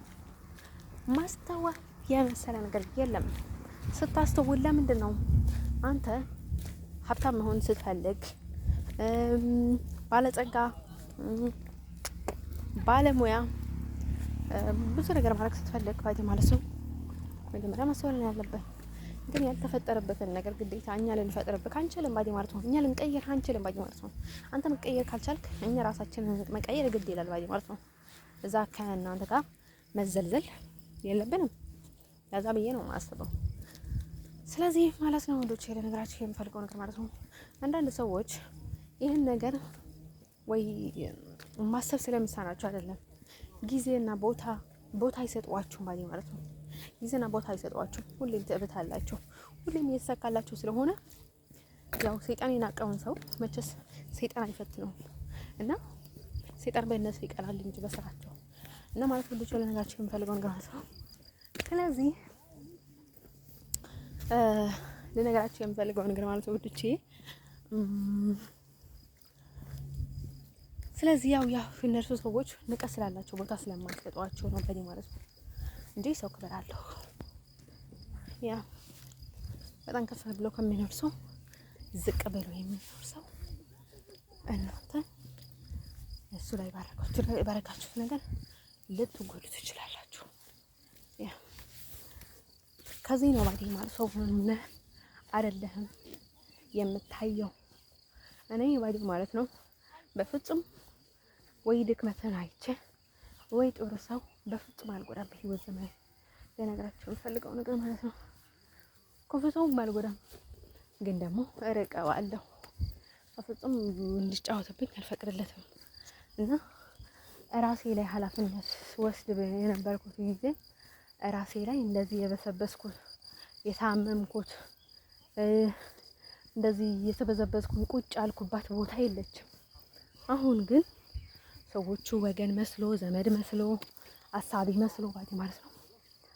Speaker 1: የመሰለ ነገር የለም። ስታስተውል ለምንድን ነው አንተ ሀብታም መሆን ስትፈልግ ባለጸጋ ባለሙያ ብዙ ነገር ማድረግ ስትፈልግ ባዲ ማለት ነው መጀመሪያ ማስተዋል ነው ያለብን። ግን ያልተፈጠረበትን ነገር ግዴታ እኛ ልንፈጥርብህ አንችልም ባዲ ማለት ነው። እኛ ልንቀይር አንችልም ባዲ ማለት ነው። አንተ መቀየር ካልቻልክ እኛ ራሳችንን መቀየር ግድ ይላል ባዲ ማለት ነው። እዛ ከእናንተ ጋር መዘልዘል የለብንም። ያዛ ብዬ ነው የማስበው። ስለዚህ ማለት ነው ወንዶች ለነገራችሁ የምፈልገው ነገር ማለት ነው አንዳንድ ሰዎች ይህን ነገር ወይ ማሰብ ስለሚሳናቸው አይደለም ጊዜና ቦታ አይሰጧችሁም ባዲ ማለት ነው። ጊዜና ቦታ አይሰጧችሁም። ሁሌም ትዕበት አላችሁ። ሁሌም እየተሳካላችሁ ስለሆነ ያው ሰይጣን የናቀውን ሰው መቼስ ሰይጣን አይፈትነውም እና ሰይጣን በእነሱ ይቀራል እንጂ በስራቸው እና ማለት ሁሉ ለነገራችሁ የምፈልገው ነገር ማለት ነው። ስለዚህ ለነገራችሁ የምፈልገው ነገር ማለት ነው ውዶቼ ስለዚህ ያው እነርሱ ሰዎች ንቀት ስላላቸው ቦታ ስለማይሰጧቸው ነው በእኔ ማለት ነው እንጂ ሰው ክብር አለው። ያ በጣም ከፍ ብሎ ከሚኖር ሰው ዝቅ ብሎ የሚኖር ሰው እናንተ እሱ ላይ ባረካችሁት ነገር ልትጎዱ ትችላላችሁ። ያ ከዚህ ነው ባዲ ማለት ሰው ሆነ አይደለም የምታየው። እኔ ባዲ ማለት ነው በፍጹም ወይ ድክመትን አይቼ ወይ ጥሩ ሰው በፍጹም አልጎዳም በህይወት ዘመን። ለነገራችሁ የምፈልገው ነገር ማለት ነው ክፉ ሰውም አልጎዳም፣ ግን ደግሞ እርቀዋለሁ። በፍጹም እንዲጫወትብኝ አልፈቅድለትም እና ራሴ ላይ ኃላፊነት ወስድ የነበርኩት ጊዜ ራሴ ላይ እንደዚህ የበሰበስኩት የታመምኩት እንደዚህ የተበዘበዝኩኝ ቁጭ አልኩባት ቦታ የለችም። አሁን ግን ሰዎቹ ወገን መስሎ ዘመድ መስሎ አሳቢ መስሎ ባዲ ማለት ነው